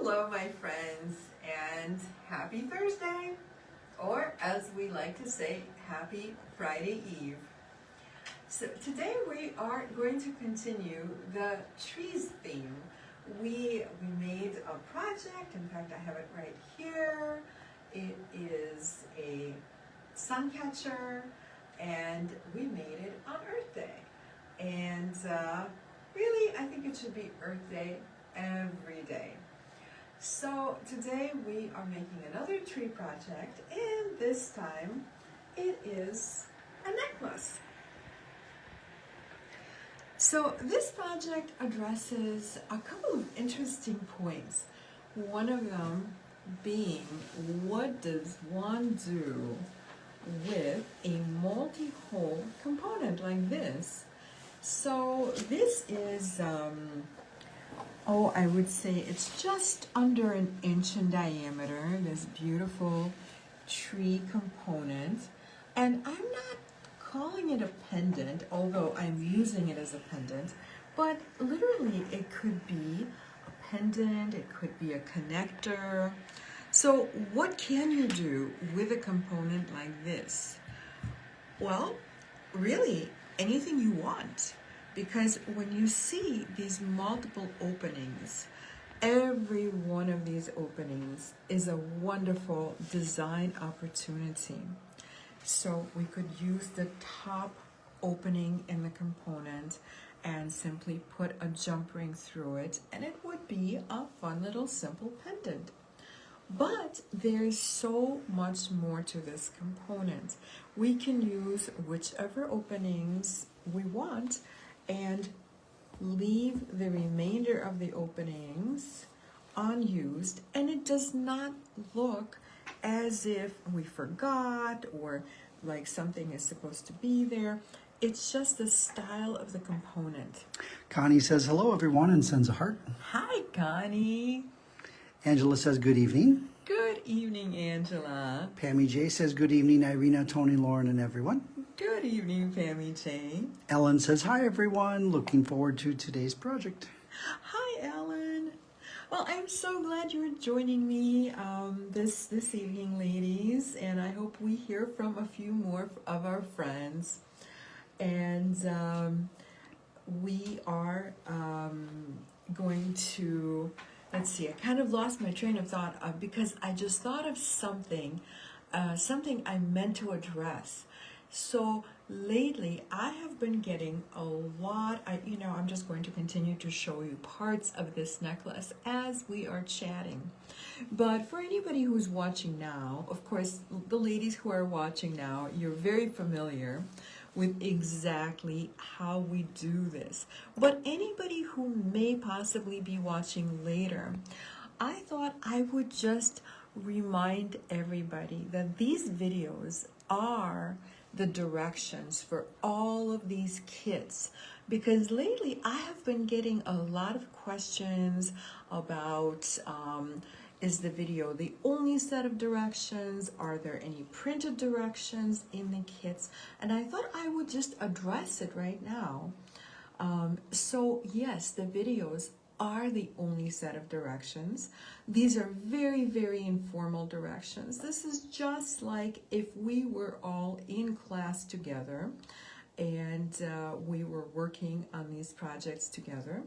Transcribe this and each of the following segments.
Hello, my friends, and happy Thursday, or as we like to say, happy Friday Eve. So today we are going to continue the trees theme. We made a project. In fact, I have it right here. It is a sun catcher, and we made it on Earth Day. And really, I think it should be Earth Day every day. So today we are making another tree project, and this time it is a necklace. So this project addresses a couple of interesting points. One of them being, what does one do with a multi-hole component like this? So this is, I would say it's just under an inch in diameter, this beautiful tree component. And I'm not calling it a pendant, although I'm using it as a pendant, but literally it could be a pendant, it could be a connector. So what can you do with a component like this? Well, really anything you want, because when you see these multiple openings, every one of these openings is a wonderful design opportunity. So we could use the top opening in the component and simply put a jump ring through it, and it would be a fun little simple pendant. But there's so much more to this component. We can use whichever openings we want and leave the remainder of the openings unused, and it does not look as if we forgot or like something is supposed to be there. It's just the style of the component. Connie says hello everyone and sends a heart. Hi, Connie. Angela says good evening. Good evening, Angela. Pammy J says good evening, Irina, Tony, Lauren, and everyone. Good evening, Pammy J. Ellen says hi everyone. Looking forward to today's project. Hi, Ellen. Well, I'm so glad you're joining me this evening, ladies, and I hope we hear from a few more of our friends. And we are going to, let's see, I kind of lost my train of thought because I just thought of something I meant to address. So lately, I have been getting a lot, I'm just going to continue to show you parts of this necklace as we are chatting. But for anybody who's watching now, of course, the ladies who are watching now, you're very familiar with exactly how we do this. But anybody who may possibly be watching later, I thought I would just remind everybody that these videos are the directions for all of these kits, because lately I have been getting a lot of questions about is the video the only set of directions? Are there any printed directions in the kits? And I thought I would just address it right now. So yes, the videos are the only set of directions. These are very, very informal directions. This is just like if we were all in class together and we were working on these projects together.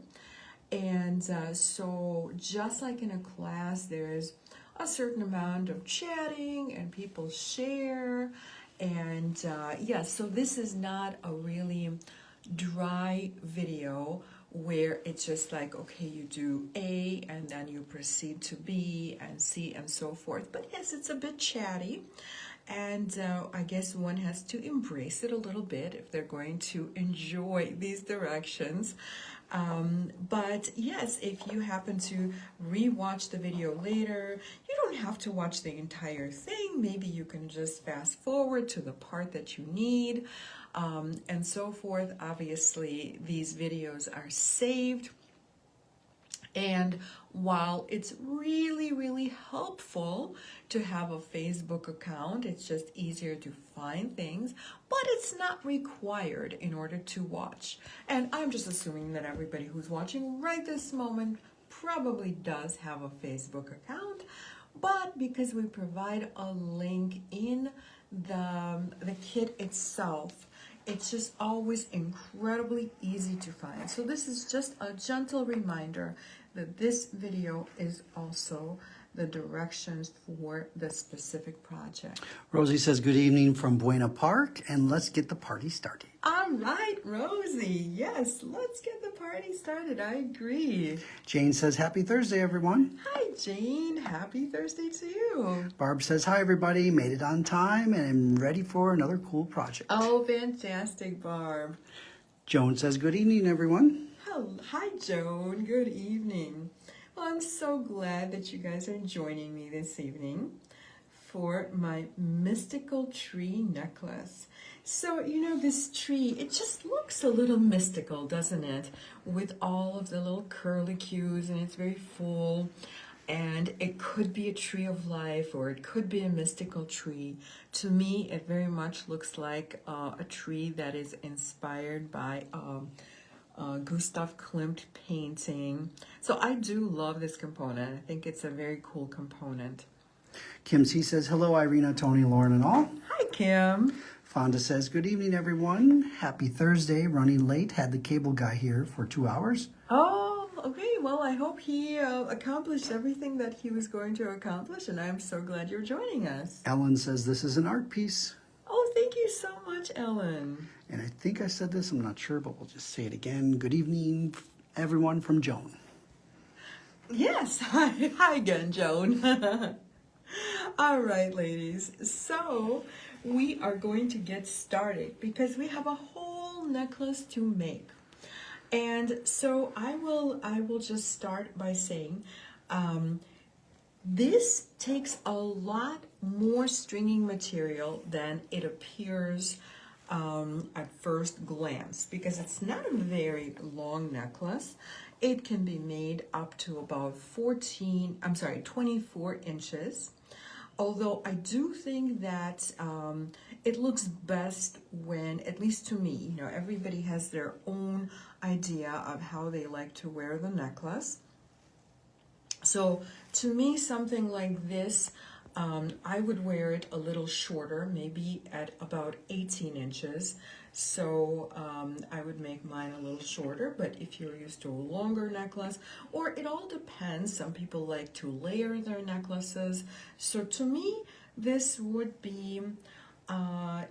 And so just like in a class, there's a certain amount of chatting and people share. And so this is not a really dry video where it's just like, okay, you do A and then you proceed to B and C and so forth. But yes, it's a bit chatty, and I guess one has to embrace it a little bit if they're going to enjoy these directions. But yes, if you happen to re-watch the video later, you don't have to watch the entire thing. Maybe you can just fast forward to the part that you need. And so forth. Obviously, these videos are saved. And while it's really, really helpful to have a Facebook account, it's just easier to find things, but it's not required in order to watch. And I'm just assuming that everybody who's watching right this moment probably does have a Facebook account, but because we provide a link in the kit itself, it's just always incredibly easy to find. So this is just a gentle reminder that this video is also the directions for the specific project. Rosie says, good evening from Buena Park, and let's get the party started. All right, Rosie. Yes, let's get the party started. I agree. Jane says, happy Thursday, everyone. Hi, Jane. Happy Thursday to you. Barb says, hi, everybody. Made it on time and I'm ready for another cool project. Oh, fantastic, Barb. Joan says, good evening, everyone. Hello. Hi, Joan. Good evening. Well, I'm so glad that you guys are joining me this evening for my mystical tree necklace. So, you know, this tree, it just looks a little mystical, doesn't it? With all of the little curlicues, and it's very full. And it could be a tree of life, or it could be a mystical tree. To me, it very much looks like a tree that is inspired by Gustav Klimt painting. So I do love this component. I think it's a very cool component. Kim C says, hello, Irina, Tony, Lauren, and all. Hi, Kim. Fonda says, good evening, everyone. Happy Thursday. Running late. Had the cable guy here for 2 hours. Oh, okay. Well, I hope he accomplished everything that he was going to accomplish, and I'm so glad you're joining us. Ellen says, this is an art piece. Oh, thank you so much, Ellen. And I think I said this, I'm not sure, but we'll just say it again. Good evening, everyone, from Joan. Yes. Hi again, Joan. All right, ladies. So we are going to get started because we have a whole necklace to make. And so I will just start by saying this takes a lot more stringing material than it appears at first glance, because it's not a very long necklace. It can be made up to about 24 inches. Although I do think that it looks best when, at least to me, you know, everybody has their own idea of how they like to wear the necklace. So to me, something like this, I would wear it a little shorter, maybe at about 18 inches. So I would make mine a little shorter, but if you're used to a longer necklace, or it all depends. Some people like to layer their necklaces. So to me, this would be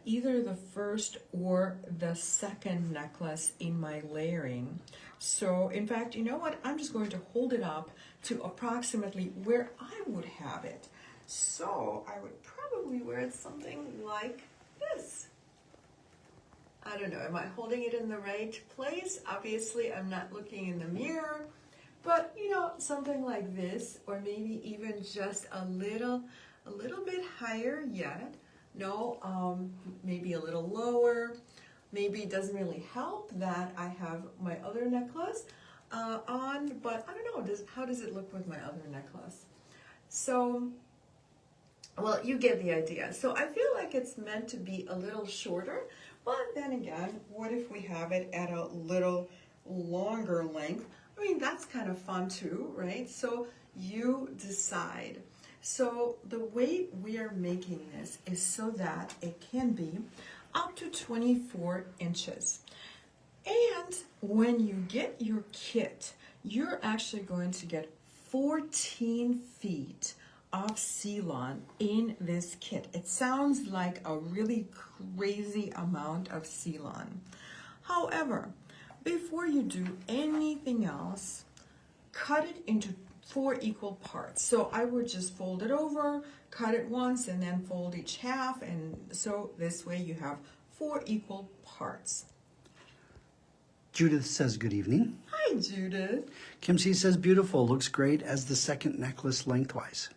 either the first or the second necklace in my layering. So in fact, you know what? I'm just going to hold it up to approximately where I would have it. So I would probably wear it something like this. I don't know, am I holding it in the right place? Obviously, I'm not looking in the mirror, but you know, something like this, or maybe even just a little bit higher yet. No, maybe a little lower. Maybe it doesn't really help that I have my other necklace on, but I don't know, how does it look with my other necklace? So, well, you get the idea. So I feel like it's meant to be a little shorter, but then again, what if we have it at a little longer length? I mean, that's kind of fun too, right? So you decide. So the way we are making this is so that it can be up to 24 inches. And when you get your kit, you're actually going to get 14 feet of Ceylon in this kit. It sounds like a really crazy amount of Ceylon. However, before you do anything else, cut it into 4 equal parts. So I would just fold it over, cut it once, and then fold each half, and so this way you have 4 equal parts. Judith says, good evening. Hi, Judith. Kim C says, beautiful. Looks great as the second necklace lengthwise.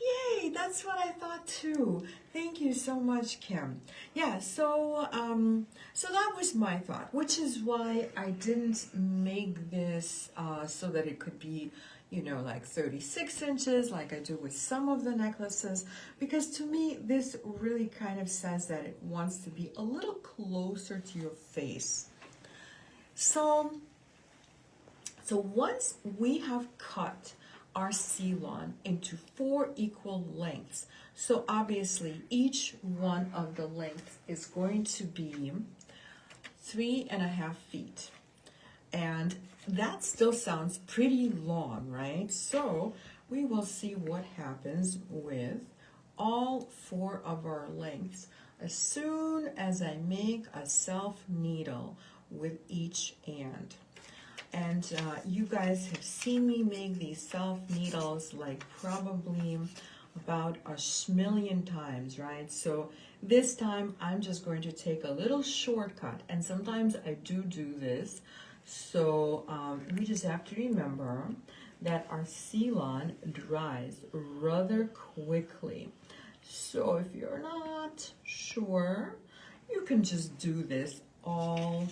Yay, that's what I thought too. Thank you so much, Kim. Yeah, so that was my thought, which is why I didn't make this so that it could be, you know, like 36 inches like I do with some of the necklaces, because to me this really kind of says that it wants to be a little closer to your face. So So once we have cut our C-line into 4 equal lengths, so obviously each one of the lengths is going to be 3.5 feet. And that still sounds pretty long, right? So we will see what happens with all 4 of our lengths as soon as I make a self needle with each end. And you guys have seen me make these self needles like probably about a million times, right? So this time I'm just going to take a little shortcut, and sometimes I do this. So we just have to remember that our C-line dries rather quickly. So if you're not sure, you can just do this all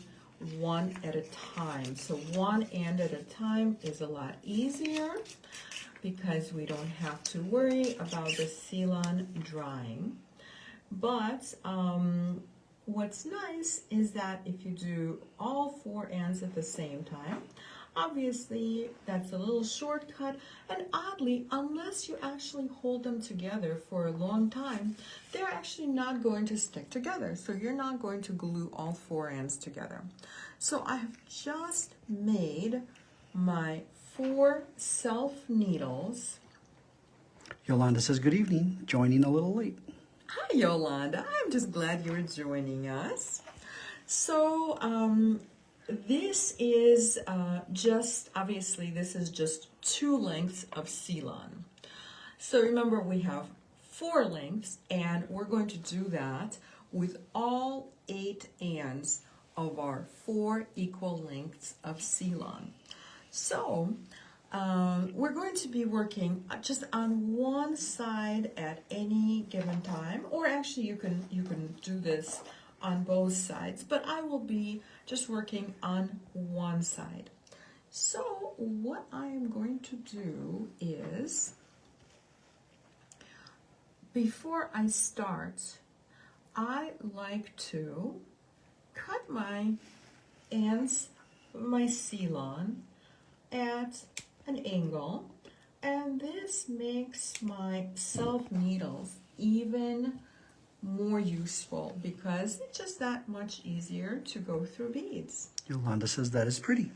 one at a time. So one end at a time is a lot easier because we don't have to worry about the C-line drying. But what's nice is that if you do all 4 ends at the same time, obviously that's a little shortcut, and oddly, unless you actually hold them together for a long time, they're actually not going to stick together. So you're not going to glue all 4 ends together. So I have just made my 4 self needles. Yolanda says, good evening, joining a little late. Hi, Yolanda. I'm just glad you're joining us. So this is obviously this is just 2 lengths of C-line. So remember, we have 4 lengths, and we're going to do that with all 8 ends of our 4 equal lengths of C-line. So we're going to be working just on one side at any given time, or actually you can do this on both sides, but I will be just working on one side. So what I am going to do is, before I start, I like to cut my ends, my C-line at an angle, and this makes my self needles even more useful because it's just that much easier to go through beads. Yolanda says that is pretty.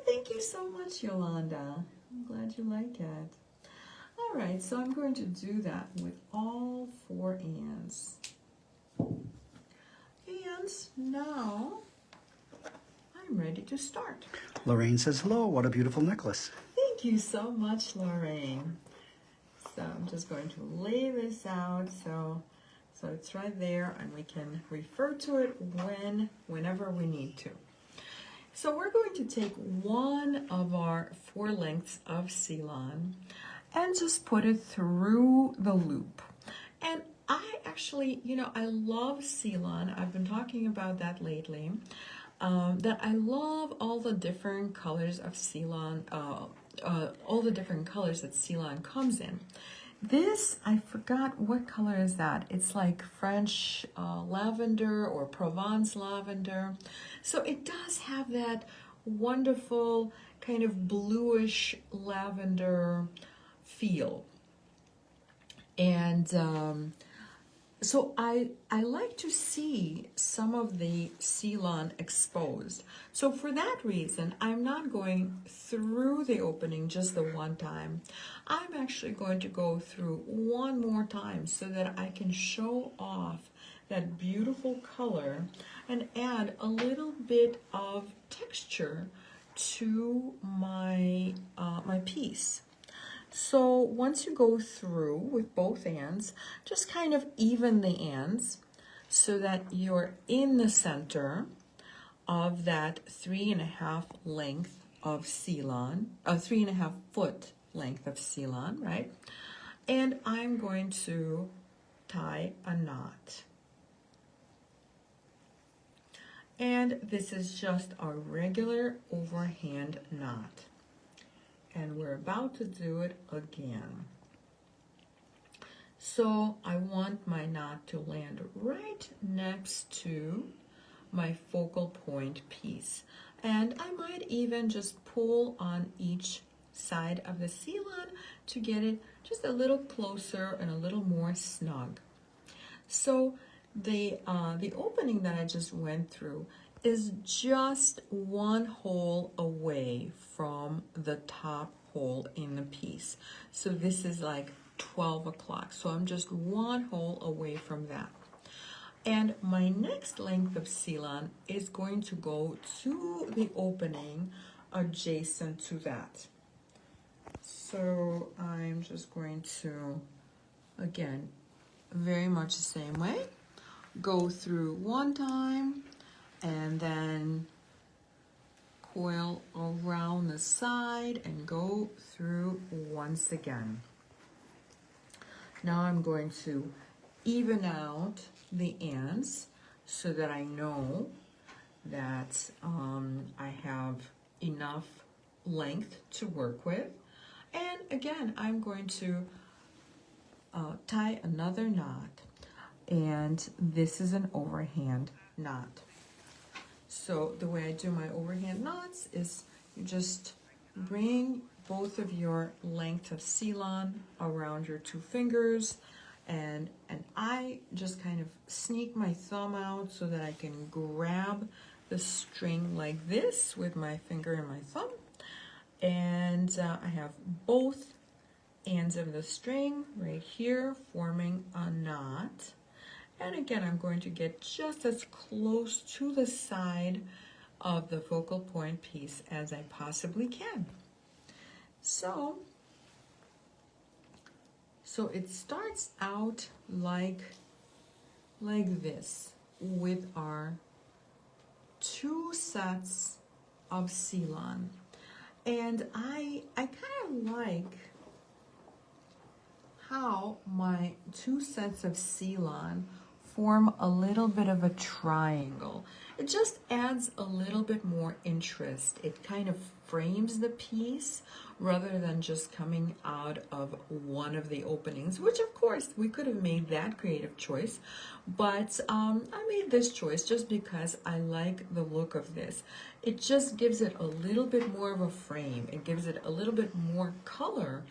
Thank you so much, Yolanda. I'm glad you like it. All right, so I'm going to do that with all 4 ends. And now I'm ready to start. Lorraine says, hello, what a beautiful necklace. Thank you so much, Lorraine. So I'm just going to lay this out so it's right there, and we can refer to it whenever we need to. So we're going to take one of our 4 lengths of C-line and just put it through the loop. And I actually, I love C-line. I've been talking about that lately. That I love all the different colors of C-line, all the different colors that C-line comes in. This, I forgot what color is that. It's like French lavender or Provence lavender. So it does have that wonderful kind of bluish lavender feel. And so I like to see some of the C-line exposed. So for that reason, I'm not going through the opening just the one time. I'm actually going to go through one more time so that I can show off that beautiful color and add a little bit of texture to my, my piece. So once you go through with both ends, just kind of even the ends so that you're in the center of that 3.5 length of C-line, 3.5 foot length of C-line, right? And I'm going to tie a knot. And this is just a regular overhand knot. And we're about to do it again. So I want my knot to land right next to my focal point piece. And I might even just pull on each side of the sealant to get it just a little closer and a little more snug. So the opening that I just went through is just one hole away from the top hole in the piece. So this is like 12 o'clock. So I'm just one hole away from that. And my next length of sealant is going to go to the opening adjacent to that. So I'm just going to, again, very much the same way, go through one time and then coil around the side and go through once again. Now I'm going to even out the ends so that I know that I have enough length to work with. And again, I'm going to tie another knot, and this is an overhand knot. So the way I do my overhand knots is you just bring both of your length of sealant around your two fingers, and I just kind of sneak my thumb out so that I can grab the string like this with my finger and my thumb. And I have both ends of the string right here forming a knot. And again, I'm going to get just as close to the side of the focal point piece as I possibly can. So it starts out like this with our two sets of sealant. And I kind of like how my two sets of sealant form a little bit of a triangle. It just adds a little bit more interest. It kind of frames the piece rather than just coming out of one of the openings, which of course we could have made that creative choice, but I made this choice just because I like the look of this. It just gives it a little bit more of a frame. It gives it a little bit more color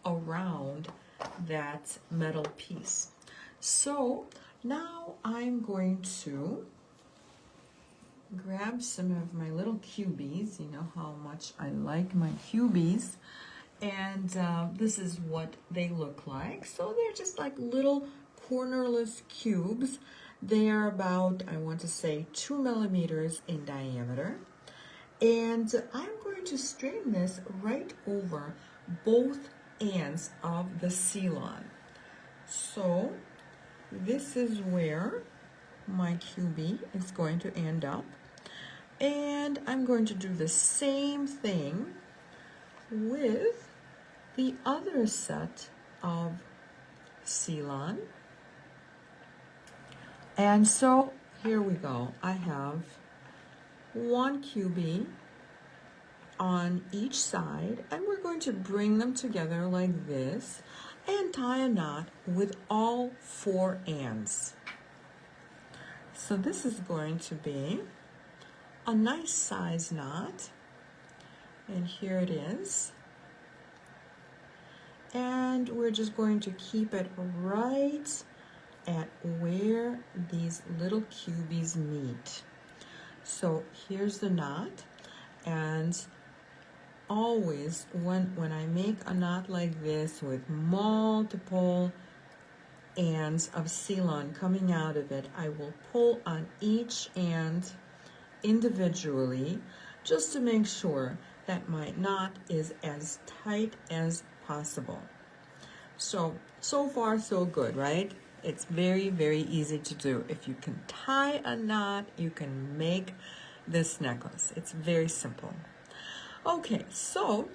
around that metal piece. So now I'm going to grab some of my little cubies. You know how much I like my cubies. And this is what they look like. So they're just like little cornerless cubes. They are about, I want to say, 2 millimeters in diameter. And I'm going to string this right over both ends of the sealant. So this is where my cubie is going to end up. And I'm going to do the same thing with the other set of sealant. And so here we go. I have one cubie on each side, and we're going to bring them together like this and tie a knot with all four ends. So this is going to be a nice size knot, and here it is. And we're just going to keep it right at where these little cubies meet. So here's the knot, and always when I make a knot like this with multiple ends of sealant coming out of it, I will pull on each end individually just to make sure that my knot is as tight as possible. So far so good, right? It's very, very easy to do. If you can tie a knot, you can make this necklace. It's very simple. Okay, so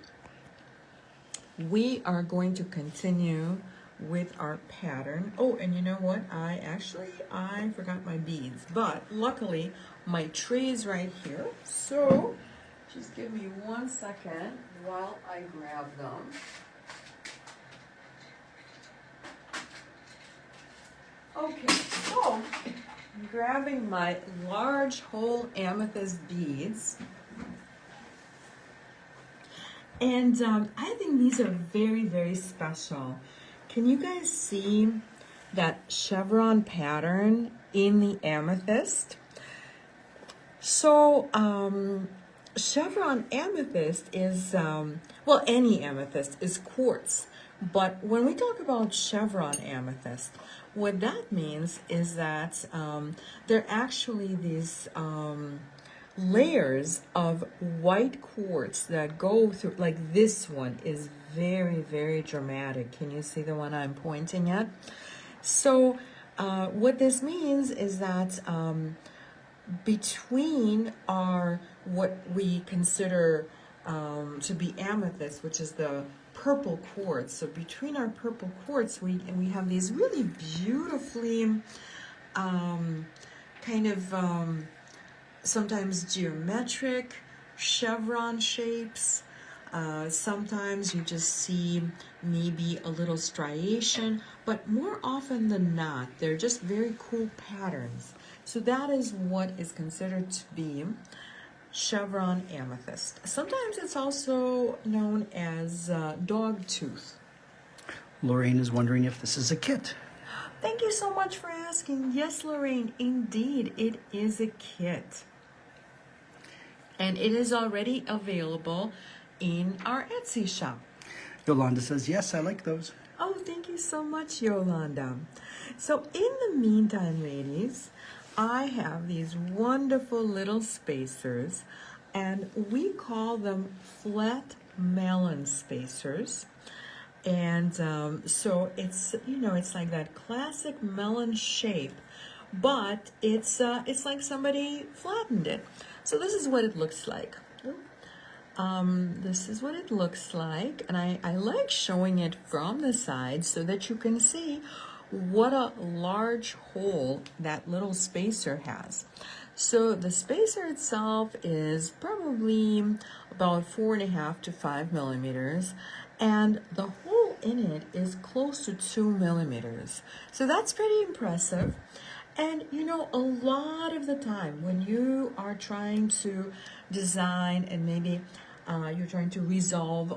we are going to continue with our pattern. Oh, and you know what? I forgot my beads, but luckily my tray is right here. So just give me 1 second while I grab them. Okay, so I'm grabbing my large whole amethyst beads. And I think these are very, very special. Can you guys see that chevron pattern in the amethyst? So, chevron amethyst is, well, any amethyst is quartz. But when we talk about chevron amethyst, what that means is that there are actually these layers of white quartz that go through, like this one is very, very dramatic. Can you see the one I'm pointing at? So, what this means is that between our what we consider to be amethyst, which is the purple quartz. So between our purple quartz, we have these really beautifully kind of sometimes geometric chevron shapes. Sometimes you just see maybe a little striation, but more often than not, they're just very cool patterns. So that is what is considered to be chevron amethyst. Sometimes it's also known as dog tooth. Lorraine is wondering if this is a kit. Thank you so much for asking. Yes, Lorraine, indeed, it is a kit. And it is already available in our Etsy shop. Yolanda says, yes, I like those. Oh, thank you so much, Yolanda. So in the meantime, ladies, I have these wonderful little spacers, and we call them flat melon spacers. And so it's, you know, it's like that classic melon shape, but it's like somebody flattened it. So this is what it looks like. This is what it looks like, and I like showing it from the side so that you can see what a large hole that little spacer has. So the spacer itself is probably about 4.5 to 5 millimeters, and the hole in it is close to 2 millimeters. So that's pretty impressive. And you know, a lot of the time when you are trying to design and maybe you're trying to resolve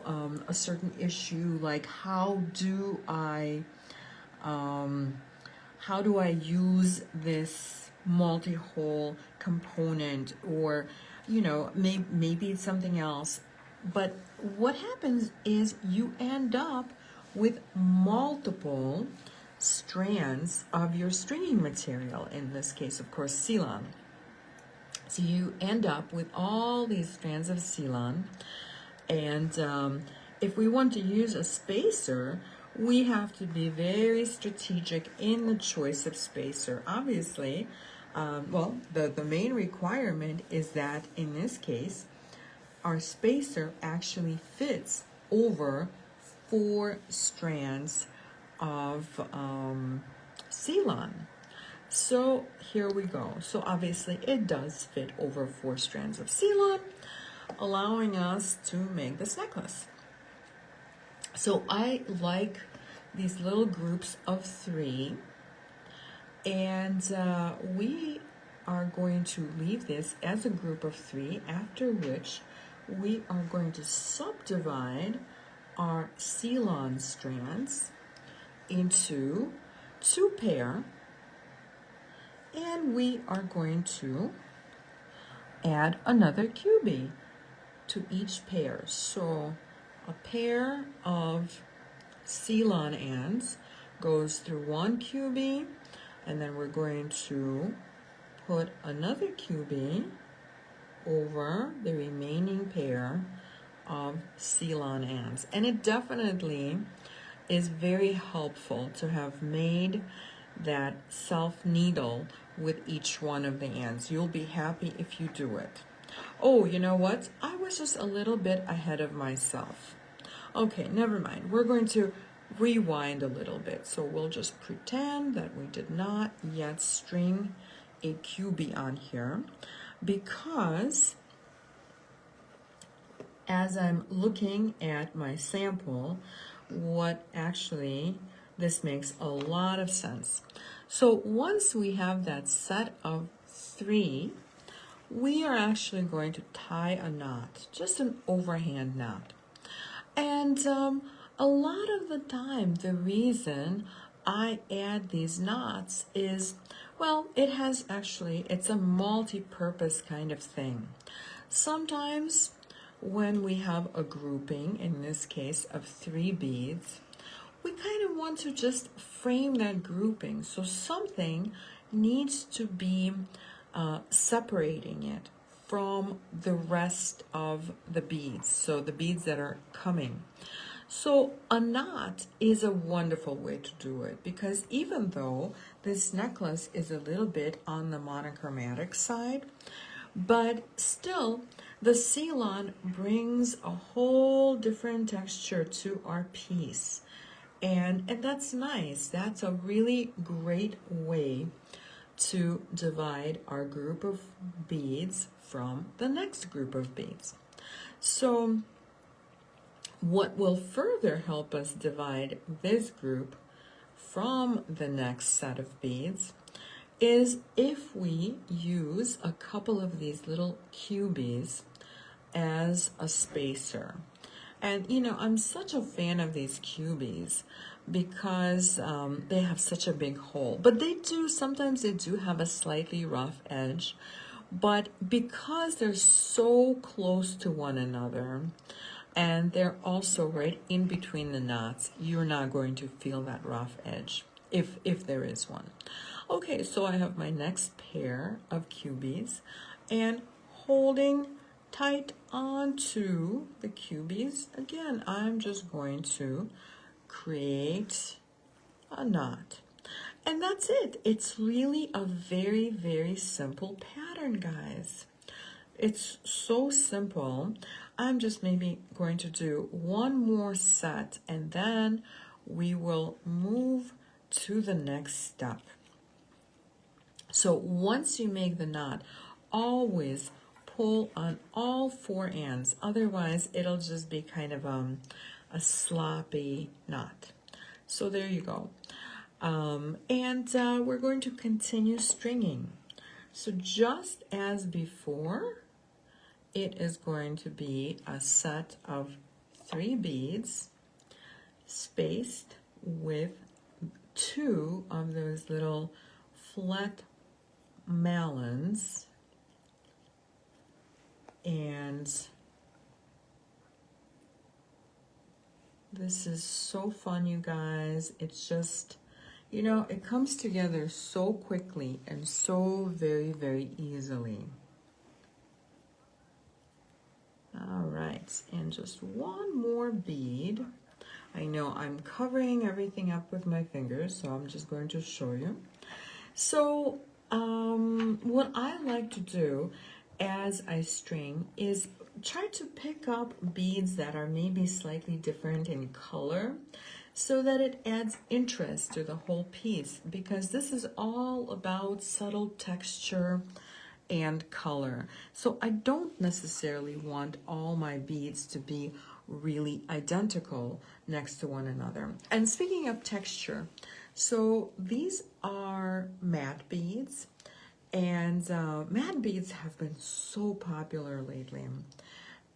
a certain issue, like how do I use this multi-hole component, or you know, maybe it's something else. But what happens is you end up with multiple strands of your stringing material, in this case, of course, Ceylon. So you end up with all these strands of Ceylon, and if we want to use a spacer, we have to be very strategic in the choice of spacer. Obviously, well, the main requirement is that in this case, our spacer actually fits over 4 strands of Ceylon. So here we go. So obviously it does fit over 4 strands of Ceylon, allowing us to make this necklace. So I like these little groups of 3, and we are going to leave this as a group of 3, after which we are going to subdivide our Ceylon strands into 2 pair, and we are going to add another QB to each pair. So a pair of Ceylon ends goes through 1 QB, and then we're going to put another QB over the remaining pair of Ceylon ends. And it definitely is very helpful to have made that self needle with each one of the ends. You'll be happy if you do it. Oh, you know what? I was just a little bit ahead of myself. Okay, never mind. We're going to rewind a little bit. So we'll just pretend that we did not yet string a QB on here, because as I'm looking at my sample, what actually, this makes a lot of sense. So once we have that set of 3, we are actually going to tie a knot, just an overhand knot. And a lot of the time, the reason I add these knots is, well, it's a multi-purpose kind of thing. Sometimes when we have a grouping, in this case of 3 beads, we kind of want to just frame that grouping. So something needs to be separating it from the rest of the beads, so the beads that are coming. So a knot is a wonderful way to do it, because even though this necklace is a little bit on the monochromatic side, but still the Ceylon brings a whole different texture to our piece. And that's nice. That's a really great way to divide our group of beads from the next group of beads. So what will further help us divide this group from the next set of beads is if we use a couple of these little cubies as a spacer. And you know, I'm such a fan of these cubies because they have such a big hole. But sometimes they do have a slightly rough edge. But because they're so close to one another, and they're also right in between the knots, you're not going to feel that rough edge, if there is one. Okay, so I have my next pair of cubies, and holding tight onto the cubies, again, I'm just going to create a knot. And that's it. It's really a very, very simple pattern, guys. It's so simple. I'm just maybe going to do one more set, and then we will move to the next step. So once you make the knot, always pull on all 4 ends. Otherwise, it'll just be kind of a sloppy knot. So there you go. We're going to continue stringing. So just as before, it is going to be a set of 3 beads spaced with 2 of those little flat malins, and this is so fun, you guys. It's just, you know, it comes together so quickly and so very, very easily. All right, and just one more bead. I know I'm covering everything up with my fingers, so I'm just going to show you. So what I like to do as I string is try to pick up beads that are maybe slightly different in color so that it adds interest to the whole piece, because this is all about subtle texture and color. So I don't necessarily want all my beads to be really identical next to one another. And speaking of texture, so these are matte beads, and matte beads have been so popular lately.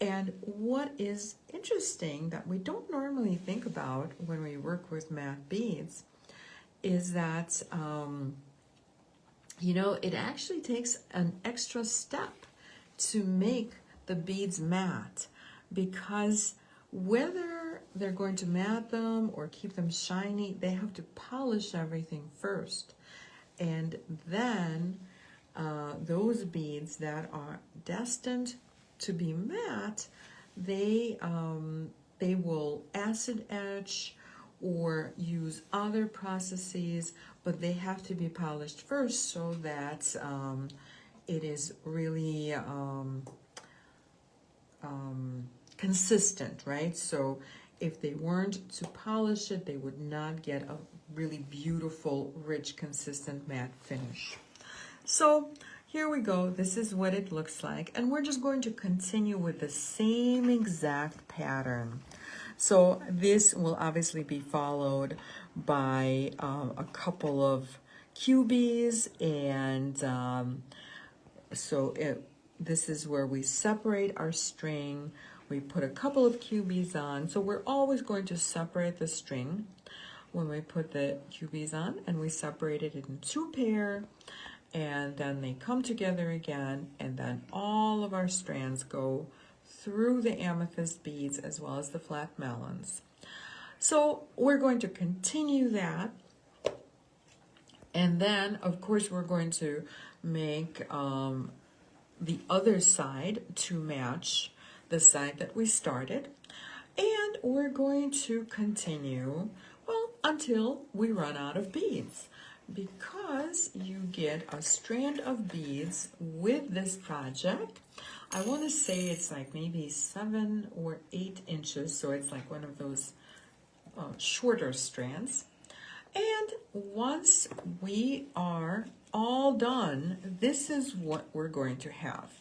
And what is interesting that we don't normally think about when we work with matte beads is that you know, it actually takes an extra step to make the beads matte, because whether they're going to matte them or keep them shiny, they have to polish everything first. And then those beads that are destined to be matte, they will acid etch or use other processes, but they have to be polished first so that it is really consistent, right? So if they weren't to polish it, they would not get a really beautiful, rich, consistent matte finish. So here we go. This is what it looks like. And we're just going to continue with the same exact pattern. So this will obviously be followed by a couple of cubies, and this is where we separate our string We put a couple of cubies on. So we're always going to separate the string when we put the cubies on, and we separate it in 2 pairs, and then they come together again, and then all of our strands go through the amethyst beads as well as the flat melons. So we're going to continue that, and then of course we're going to make the other side to match the side that we started, and we're going to continue, well, until we run out of beads, because you get a strand of beads with this project. I want to say it's like maybe 7 or 8 inches, so it's like one of those shorter strands. And once we are all done, this is what we're going to have.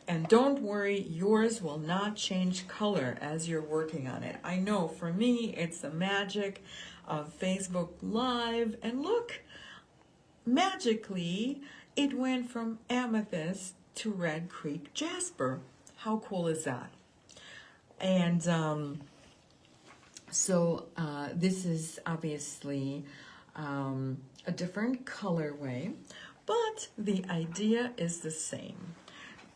And don't worry, yours will not change color as you're working on it. I know for me, it's the magic of Facebook Live. And look, magically, it went from amethyst to Red Creek Jasper. How cool is that? And this is obviously a different colorway, but the idea is the same.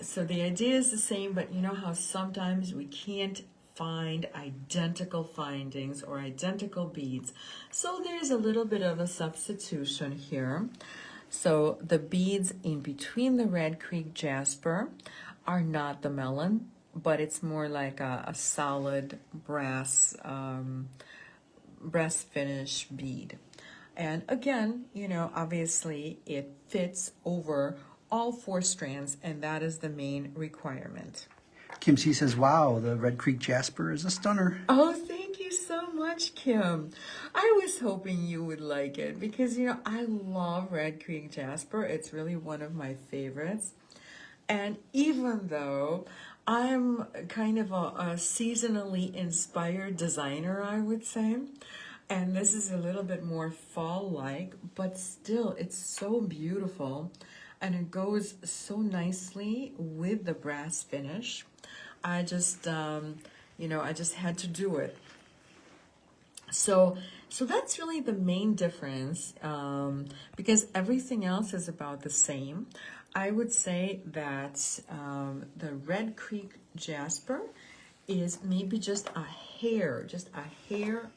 So the idea is the same, but you know how sometimes we can't find identical findings or identical beads. So there's a little bit of a substitution here. So the beads in between the Red Creek Jasper are not the melon, but it's more like a solid brass finish bead. And again, you know, obviously it fits over all 4 strands, and that is the main requirement. Kim C says, wow, the Red Creek Jasper is a stunner. Oh, thank you so much, Kim. I was hoping you would like it because, you know, I love Red Creek Jasper. It's really one of my favorites. And even though I'm kind of a seasonally inspired designer, I would say, and this is a little bit more fall-like, but still it's so beautiful, and it goes so nicely with the brass finish. I just, you know, I just had to do it. So that's really the main difference, because everything else is about the same. I would say that the Red Creek Jasper is maybe just a hair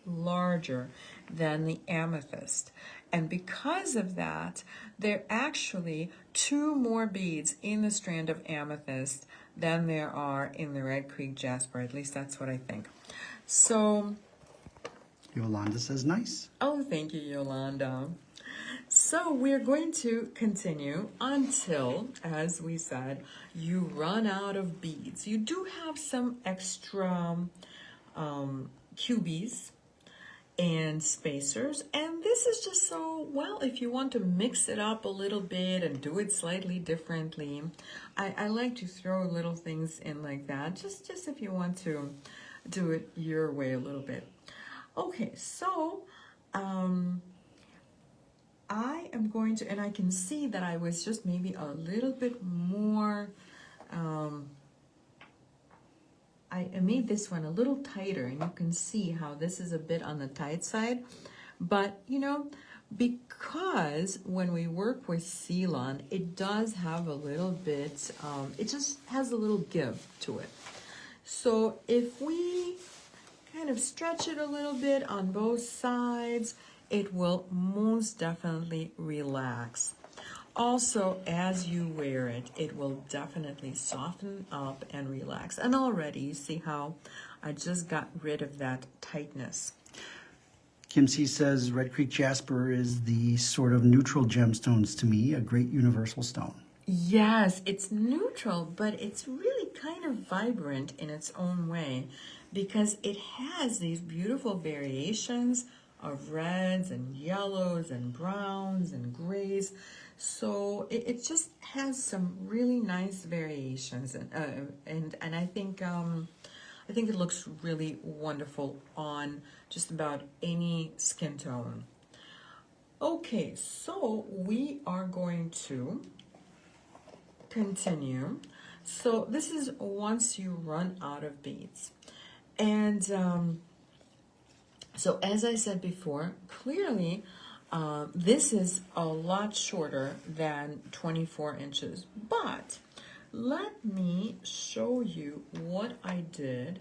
larger than the amethyst. And because of that, there are actually 2 more beads in the strand of amethyst than there are in the Red Creek Jasper. At least that's what I think. So, Yolanda says nice. oh, thank you, Yolanda. So we're going to continue until, as we said, you run out of beads. You do have some extra cubies and spacers, and this is just so, well, if you want to mix it up a little bit and do it slightly differently, I like to throw little things in like that, just if you want to do it your way a little bit. Okay, so I am going to, and I can see that I was just maybe a little bit more, I made this one a little tighter, and you can see how this is a bit on the tight side. But, you know, because when we work with Ceylon, it does have a little bit, it just has a little give to it. So if we kind of stretch it a little bit on both sides, it will most definitely relax. Also, as you wear it, it will definitely soften up and relax. And already you see how I just got rid of that tightness. Kim C says Red Creek Jasper is the sort of neutral gemstones to me, a great universal stone. Yes, it's neutral, but it's really kind of vibrant in its own way because it has these beautiful variations of reds and yellows and browns and grays. So it just has some really nice variations, and I think it looks really wonderful on just about any skin tone. Okay, so we are going to continue. So this is once you run out of beads. And so as I said before, clearly this is a lot shorter than 24 inches. But let me show you what I did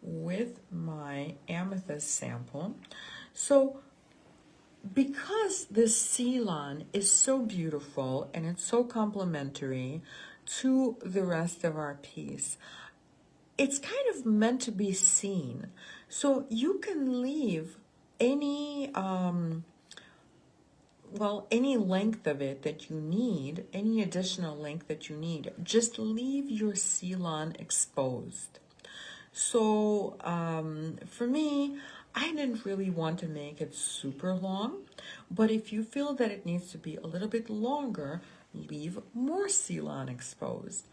with my amethyst sample. So because this Ceylon is so beautiful and it's so complementary to the rest of our piece, it's kind of meant to be seen. So you can leave any any length of it that you need, any additional length that you need. Just leave your Ceylon exposed. So for me, I didn't really want to make it super long, but if you feel that it needs to be a little bit longer, leave more Ceylon exposed.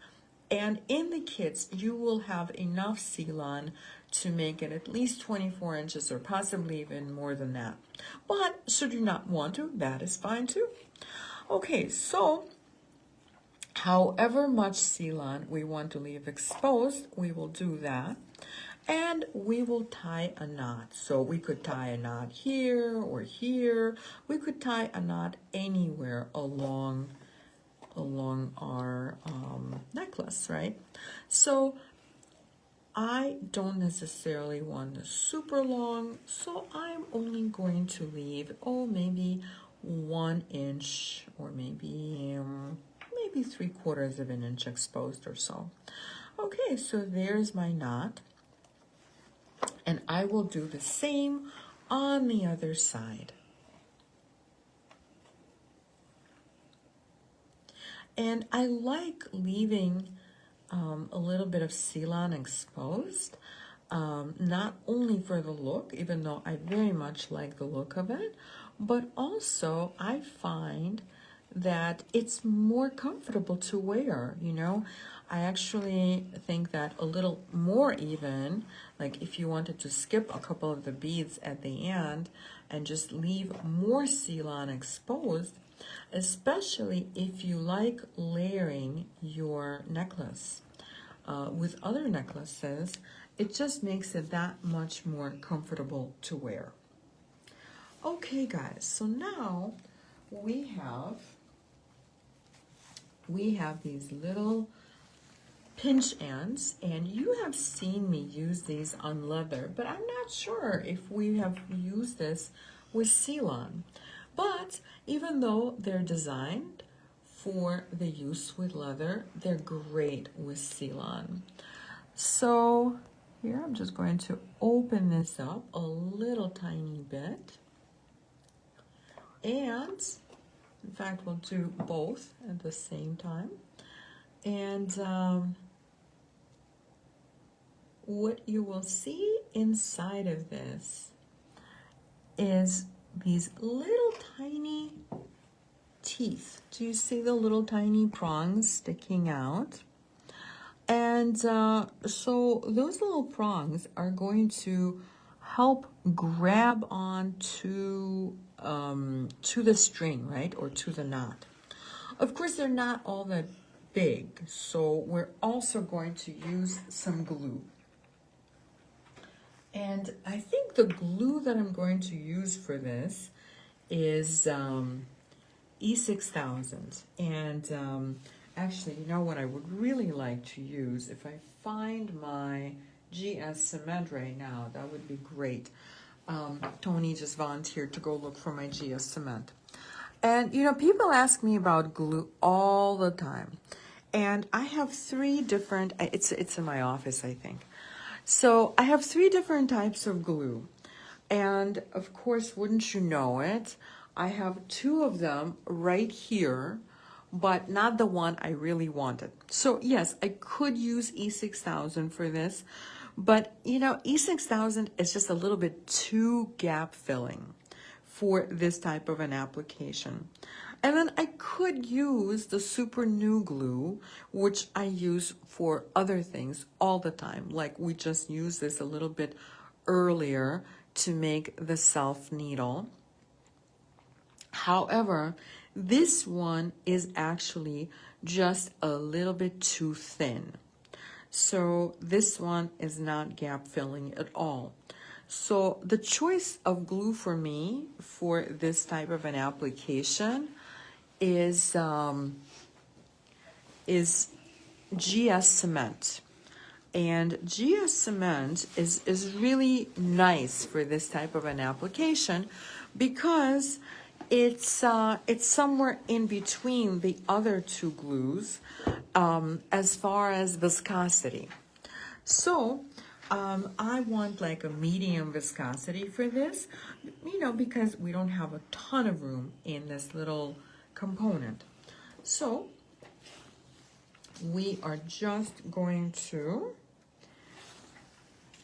And in the kits, you will have enough Ceylon to make it at least 24 inches or possibly even more than that. But should you not want to, that is fine too. Okay, so however much Ceylon we want to leave exposed, we will do that. And we will tie a knot. So we could tie a knot here or here. We could tie a knot anywhere along our necklace, right? So I don't necessarily want this super long, so I'm only going to leave, maybe 1 inch or maybe 3/4 of an inch exposed or so. Okay, so there's my knot. And I will do the same on the other side. And I like leaving a little bit of Ceylon exposed, not only for the look, even though I very much like the look of it, but also I find that it's more comfortable to wear, you know. I actually think that a little more even, like if you wanted to skip a couple of the beads at the end and just leave more Ceylon exposed, especially if you like layering your necklace with other necklaces, it just makes it that much more comfortable to wear. Okay guys, so now we have these little pinch ends, and you have seen me use these on leather, but I'm not sure if we have used this with Ceylon. But even though they're designed for the use with leather, they're great with Ceylon. So here I'm just going to open this up a little tiny bit, and in fact we'll do both at the same time. And what you will see inside of this is these little tiny teeth. Do you see the little tiny prongs sticking out? And so those little prongs are going to help grab on to the string, right? Or to the knot. Of course, they're not all that big, so we're also going to use some glue. And I think the glue that I'm going to use for this is E6000. And actually, you know what I would really like to use? If I find my GS cement right now, that would be great. Tony just volunteered to go look for my GS cement. And, you know, people ask me about glue all the time. And I have 3 different, it's in my office, I think. So I have 3 different types of glue. And of course, wouldn't you know it, I have 2 of them right here, but not the one I really wanted. So yes, I could use E6000 for this, but you know, E6000 is just a little bit too gap filling for this type of an application. And then I could use the super new glue, which I use for other things all the time. Like we just used this a little bit earlier to make the self needle. However, this one is actually just a little bit too thin. So this one is not gap filling at all. So the choice of glue for me for this type of an application is GS cement. And GS cement is really nice for this type of an application because it's somewhere in between the other two glues as far as viscosity. So I want like a medium viscosity for this, because we don't have a ton of room in this little component. So we are just going to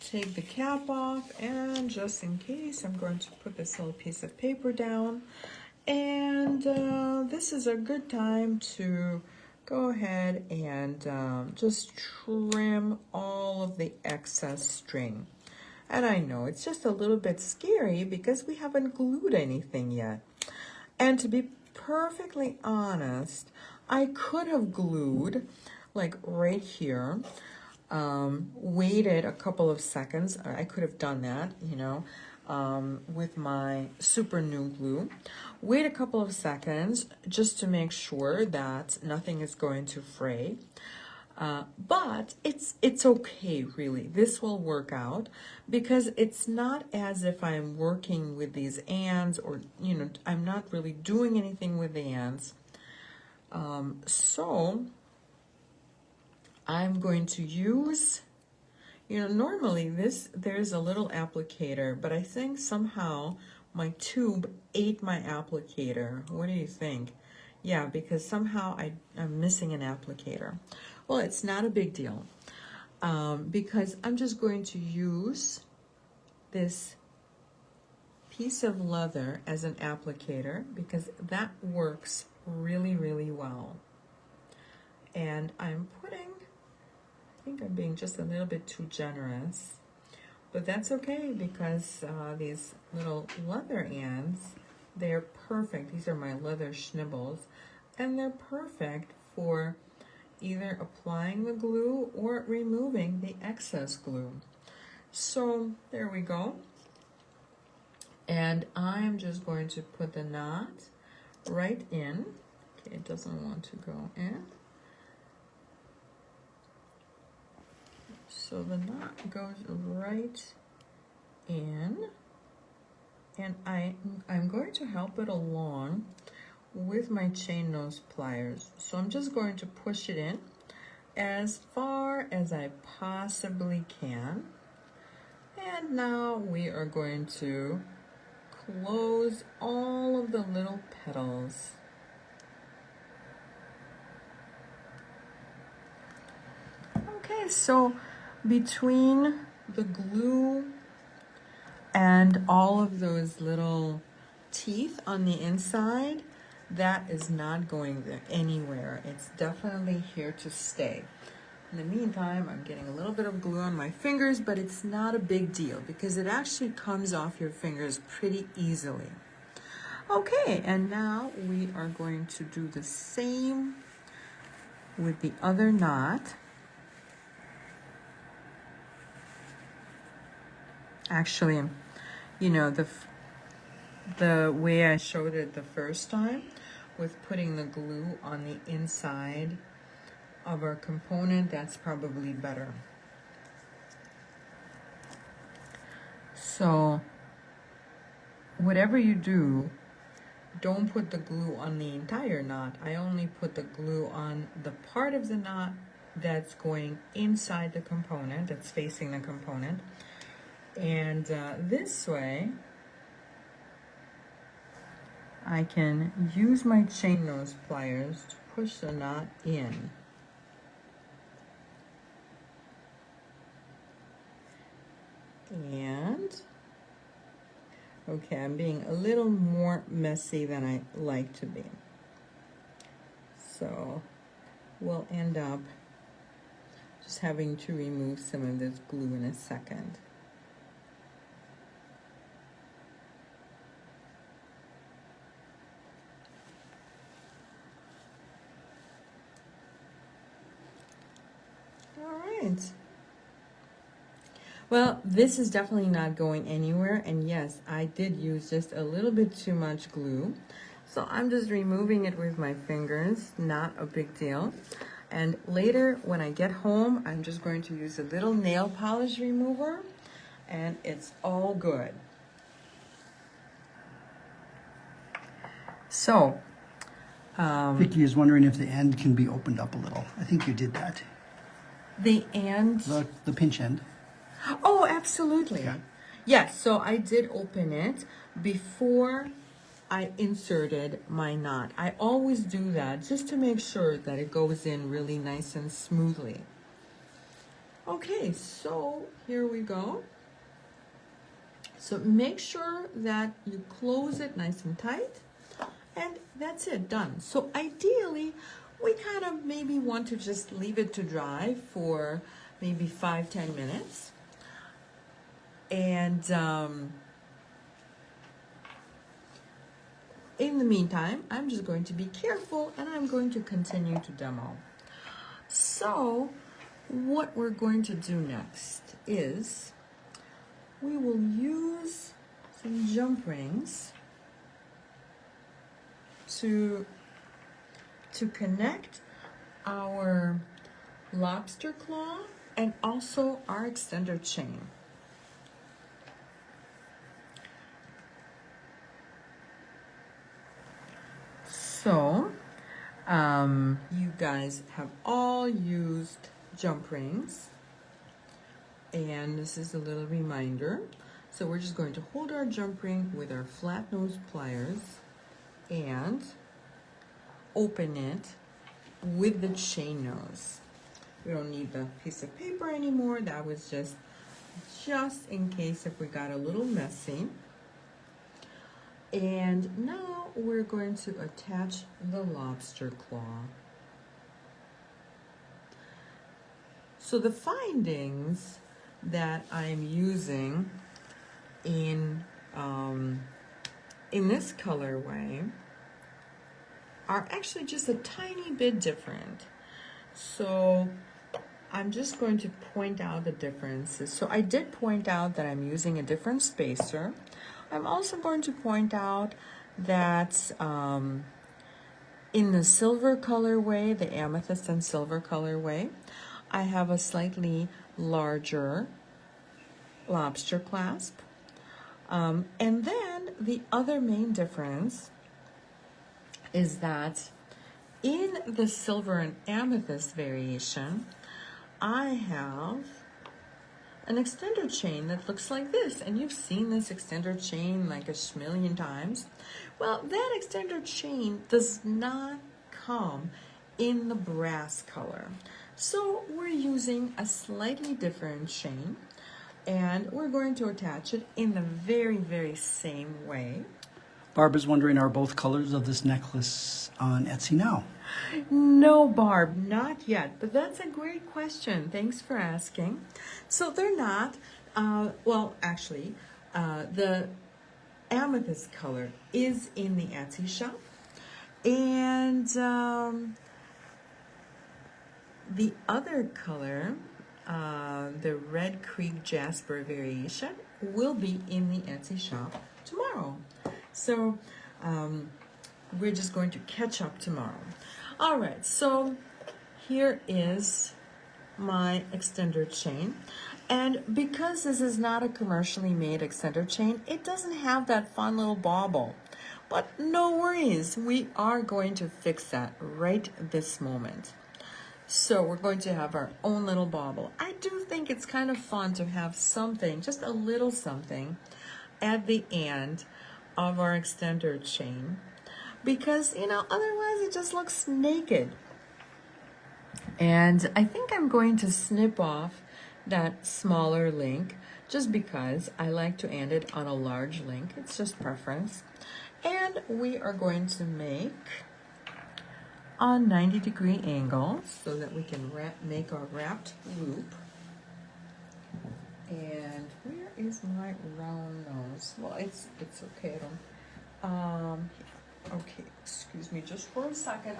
take the cap off, and just in case, I'm going to put this little piece of paper down. And this is a good time to go ahead and just trim all of the excess string. And I know it's just a little bit scary because we haven't glued anything yet. And to be perfectly honest, I could have glued like right here, waited a couple of seconds. I could have done that, with my super new glue. Wait a couple of seconds just to make sure that nothing is going to fray. But it's okay, really. This will work out because it's not as if I'm working with these ants or, I'm not really doing anything with the ants. So I'm going to use, normally there's a little applicator, but I think somehow my tube ate my applicator. What do you think? Yeah, because somehow I'm missing an applicator. Well, it's not a big deal because I'm just going to use this piece of leather as an applicator because that works really, really well. And I'm putting, I think I'm being just a little bit too generous, but that's okay because these little leather ants, they're perfect. These are my leather schnibbles, and they're perfect for either applying the glue or removing the excess glue. So there we go. And I'm just going to put the knot right in. Okay, it doesn't want to go in. So the knot goes right in, and I'm going to help it along with my chain nose pliers. So I'm just going to push it in as far as I possibly can. And now we are going to close all of the little petals. Okay, so between the glue and all of those little teeth on the inside, that is not going anywhere. It's definitely here to stay. In the meantime, I'm getting a little bit of glue on my fingers, but it's not a big deal because it actually comes off your fingers pretty easily. Okay, and now we are going to do the same with the other knot. Actually, the way I showed it the first time with putting the glue on the inside of our component, that's probably better. So whatever you do, don't put the glue on the entire knot. I only put the glue on the part of the knot that's going inside the component, that's facing the component. And this way, I can use my chain nose pliers to push the knot in. And, okay, I'm being a little more messy than I like to be. So we'll end up just having to remove some of this glue in a second. Well, this is definitely not going anywhere, and yes, I did use just a little bit too much glue. So I'm just removing it with my fingers, not a big deal. And later, when I get home, I'm just going to use a little nail polish remover, and it's all good. So, Vicky is wondering if the end can be opened up a little. I think you did that. the end. The pinch end. Oh, absolutely. Yeah. Yes, so I did open it before I inserted my knot. I always do that just to make sure that it goes in really nice and smoothly. Okay, so here we go. So make sure that you close it nice and tight, and that's it, done. So ideally, we kind of maybe want to just leave it to dry for maybe 5-10 minutes. And in the meantime, I'm just going to be careful, and I'm going to continue to demo. So what we're going to do next is we will use some jump rings to connect our lobster claw and also our extender chain. So, you guys have all used jump rings, and this is a little reminder. So we're just going to hold our jump ring with our flat nose pliers and open it with the chain nose. We don't need the piece of paper anymore. That was just in case if we got a little messy. And now we're going to attach the lobster claw. So the findings that I'm using in this colorway are actually just a tiny bit different. So I'm just going to point out the differences. So I did point out that I'm using a different spacer. I'm also going to point out that in the silver colorway, the amethyst and silver colorway, I have a slightly larger lobster clasp. And then the other main difference is that in the silver and amethyst variation, I have an extender chain that looks like this, and you've seen this extender chain like a schmillion times. Well, that extender chain does not come in the brass color. So we're using a slightly different chain, and we're going to attach it in the very, very same way. Barb is wondering, are both colors of this necklace on Etsy now? No, Barb, not yet, but that's a great question. Thanks for asking. So they're not, well, actually, the amethyst color is in the Etsy shop, and the other color, the Red Creek Jasper variation, will be in the Etsy shop tomorrow. So we're just going to catch up tomorrow. All right, so here is my extender chain. And because this is not a commercially made extender chain, it doesn't have that fun little bauble. But no worries, we are going to fix that right this moment. So we're going to have our own little bauble. I do think it's kind of fun to have something, just a little something, at the end of our extender chain, because, you know, otherwise it just looks naked. And I think I'm going to snip off that smaller link just because I like to end it on a large link. It's just preference. And we are going to make a 90-degree angle so that we can make our wrapped loop. And where is my round nose? Well, it's okay. I don't. Okay, excuse me just for a second.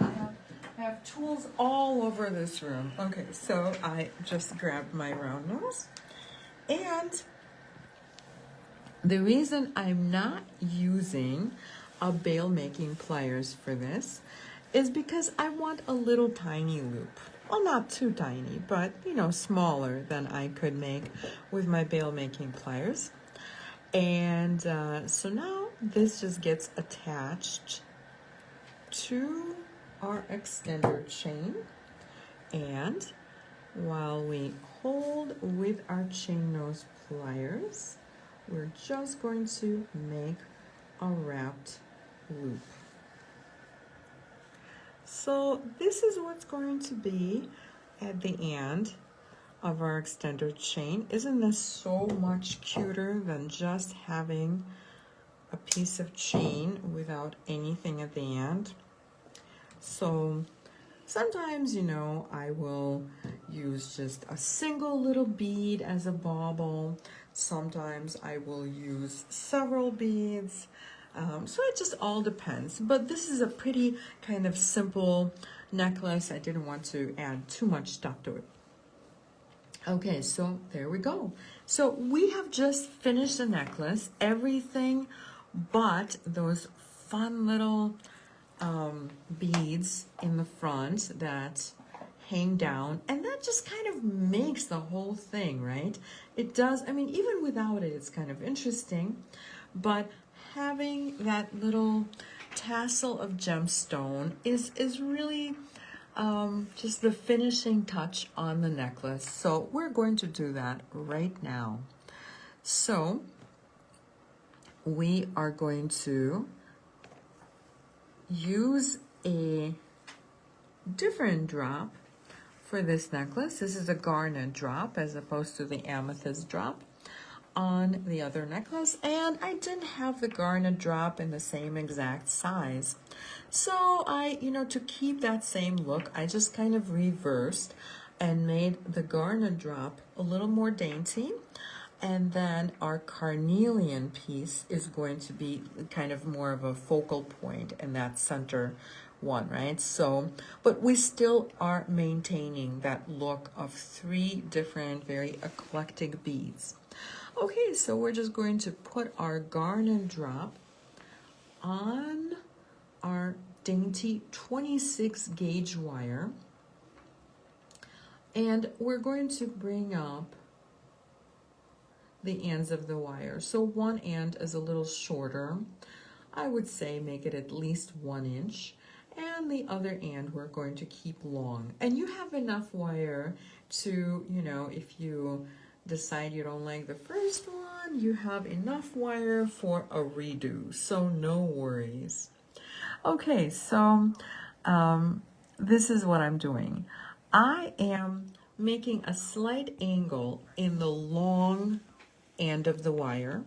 I have tools all over this room. Okay, so I just grabbed my round nose, And the reason I'm not using a bail making pliers for this is because I want a little tiny loop. Well, not too tiny, but smaller than I could make with my bail making pliers. And so now this just gets attached to our extender chain. And while we hold with our chain nose pliers, we're just going to make a wrapped loop. So this is what's going to be at the end of our extender chain. Isn't this so much cuter than just having a piece of chain without anything at the end? So sometimes, I will use just a single little bead as a bauble. Sometimes I will use several beads. So it just all depends. But this is a pretty kind of simple necklace. I didn't want to add too much stuff to it. Okay, so there we go. So we have just finished the necklace. Everything but those fun little beads in the front that hang down, and that just kind of makes the whole thing, right? It does. I mean, even without it, it's kind of interesting, but having that little tassel of gemstone is really just the finishing touch on the necklace. So we're going to do that right now. So we are going to use a different drop for this necklace. This is a garnet drop as opposed to the amethyst drop on the other necklace, and I didn't have the garnet drop in the same exact size. So I, to keep that same look, I just kind of reversed and made the garnet drop a little more dainty. And then our carnelian piece is going to be kind of more of a focal point in that center one, right? So, but we still are maintaining that look of 3 different, very eclectic beads. Okay, so we're just going to put our garnet drop on our dainty 26 gauge wire. And we're going to bring up the ends of the wire. So one end is a little shorter. I would say make it at least 1 inch. And the other end we're going to keep long. And you have enough wire to, if you decide you don't like the first one, you have enough wire for a redo. So no worries. Okay, so this is what I'm doing. I am making a slight angle in the long end of the wire,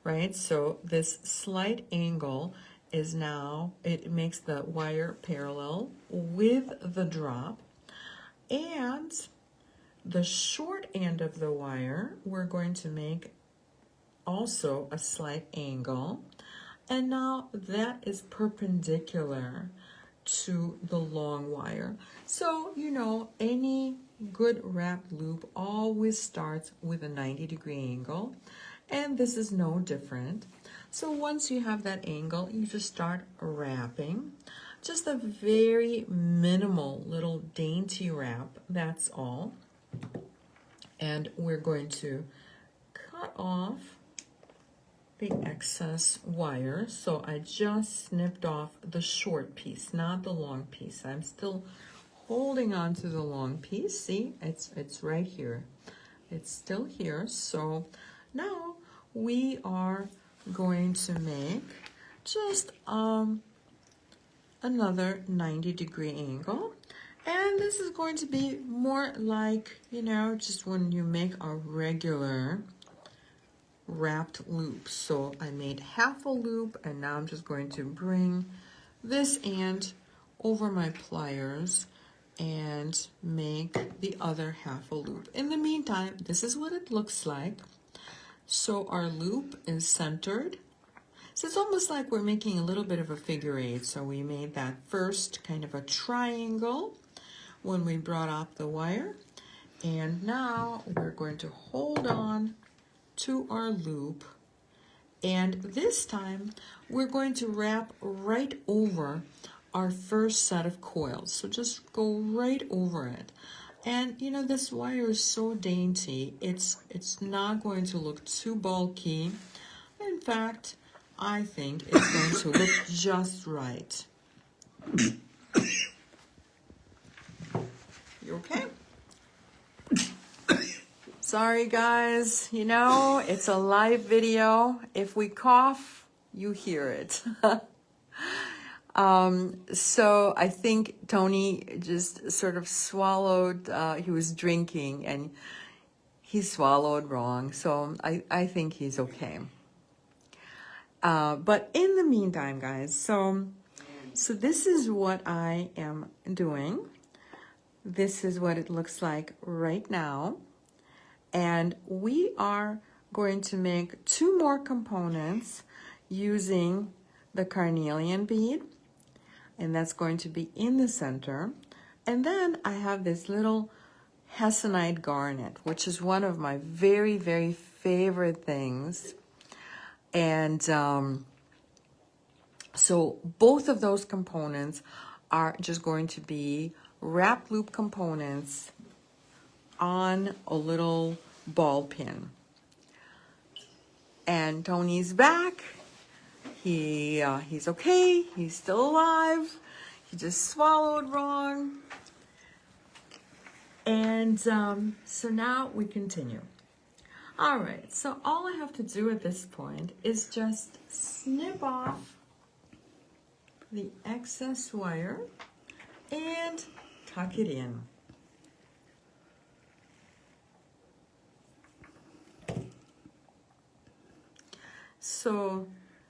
right? So this slight angle is now, it makes the wire parallel with the drop. And the short end of the wire, we're going to make also a slight angle. And now that is perpendicular to the long wire. So, any good wrap loop always starts with a 90-degree angle, and this is no different. So once you have that angle, you just start wrapping. Just a very minimal little dainty wrap, that's all. And we're going to cut off the excess wire. So I just snipped off the short piece, not the long piece. I'm still holding on to the long piece. See, it's right here. It's still here. So now we are going to make just another 90-degree angle. And this is going to be more like, just when you make a regular wrapped loop. So I made half a loop, and now I'm just going to bring this end over my pliers and make the other half a loop. In the meantime, this is what it looks like. So our loop is centered. So it's almost like we're making a little bit of a figure 8. So we made that first kind of a triangle when we brought up the wire. And now we're going to hold on to our loop. And this time we're going to wrap right over our first set of coils. So just go right over it. And you know, this wire is so dainty, it's not going to look too bulky. In fact, I think it's going to look just right. You okay? Sorry guys, you know, it's a live video. If we cough, you hear it. So I think Tony just sort of swallowed, he was drinking and he swallowed wrong. So I think he's okay. But in the meantime, guys, so this is what I am doing. This is what it looks like right now. And we are going to make 2 more components using the carnelian bead. And that's going to be in the center. And then I have this little hessonite garnet, which is one of my very, very favorite things. And so both of those components are just going to be wrap loop components on a little ball pin. And Tony's back. He's okay. He's still alive. He just swallowed wrong. And so now we continue. All right, so all I have to do at this point is just snip off the excess wire and tuck it in. So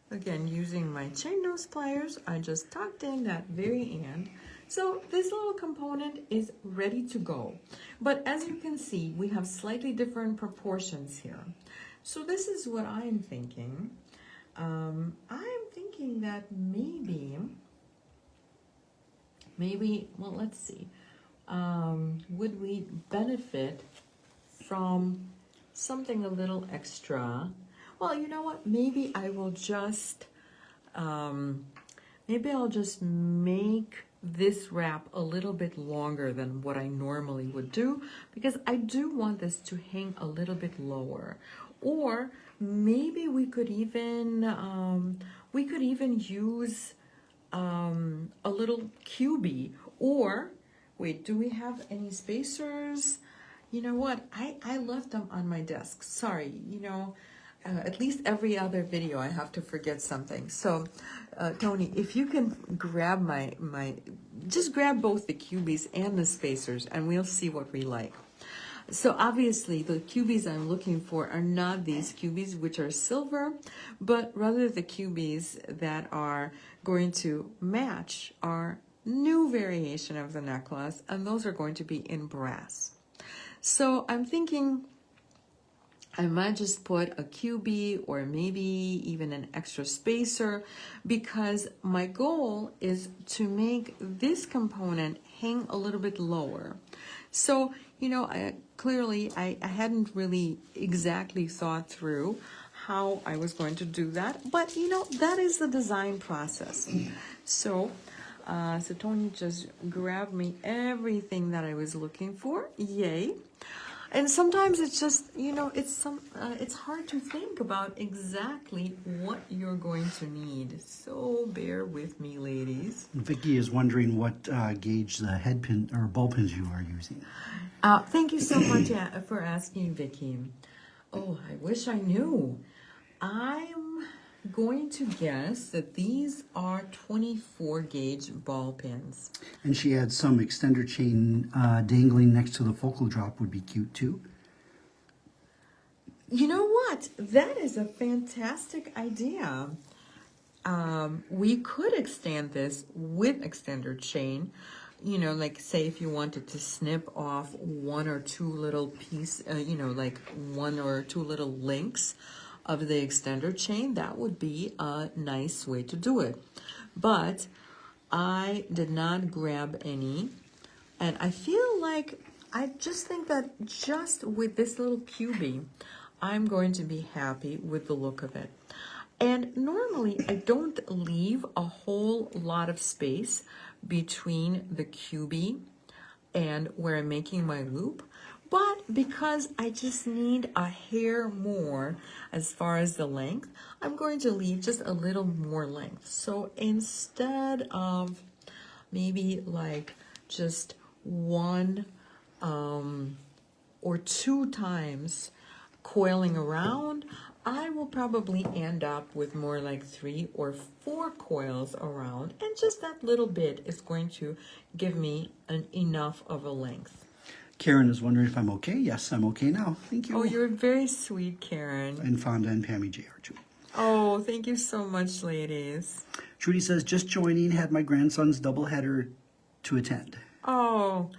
again, using my chain nose pliers, I just tucked in that very end. So this little component is ready to go. But as you can see, we have slightly different proportions here. So this is what I'm thinking. I'm thinking that maybe, well, let's see. Would we benefit from something a little extra? Well, you know what? Maybe I will just, maybe I'll just make this wrap a little bit longer than what I normally would do, because I do want this to hang a little bit lower. Or maybe we could even use a little QB. Or wait, do we have any spacers? You know what? I left them on my desk. Sorry, you know. At least every other video I have to forget something. So, Tony, if you can grab just grab both the cubies and the spacers and we'll see what we like. So obviously the cubies I'm looking for are not these cubies, which are silver, but rather the cubies that are going to match our new variation of the necklace, and those are going to be in brass. So I'm thinking I might just put a QB or maybe even an extra spacer, because my goal is to make this component hang a little bit lower. So, you know, clearly I hadn't really exactly thought through how I was going to do that, but you know, that is the design process. So, so Tony just grabbed me everything that I was looking for. Yay. And sometimes it's just, you know, it's hard to think about exactly what you're going to need. So bear with me, ladies. Vicky is wondering what gauge the head pin or ball pins you are using. Thank you so much for asking, Vicky. Oh, I wish I knew. I'm going to guess that these are 24 gauge ball pins. And she had some extender chain dangling next to the focal drop would be cute too. You know what? That is a fantastic idea. We could extend this with extender chain. You know, like say if you wanted to snip off 1 or 2 little piece, you know, like 1 or 2 little links of the extender chain, that would be a nice way to do it. But I did not grab any, and I feel like I just think that just with this little cubie, I'm going to be happy with the look of it. And normally I don't leave a whole lot of space between the cubie and where I'm making my loop. But because I just need a hair more as far as the length, I'm going to leave just a little more length. So instead of maybe like just one or two times coiling around, I will probably end up with more like 3 or 4 coils around, and just that little bit is going to give me enough of a length. Karen is wondering if I'm okay. Yes, I'm okay now. Thank you. Oh, you're very sweet, Karen. And Fonda and Pammy J are too. Oh, thank you so much, ladies. Trudy says, just joining, had my grandson's doubleheader to attend. Oh,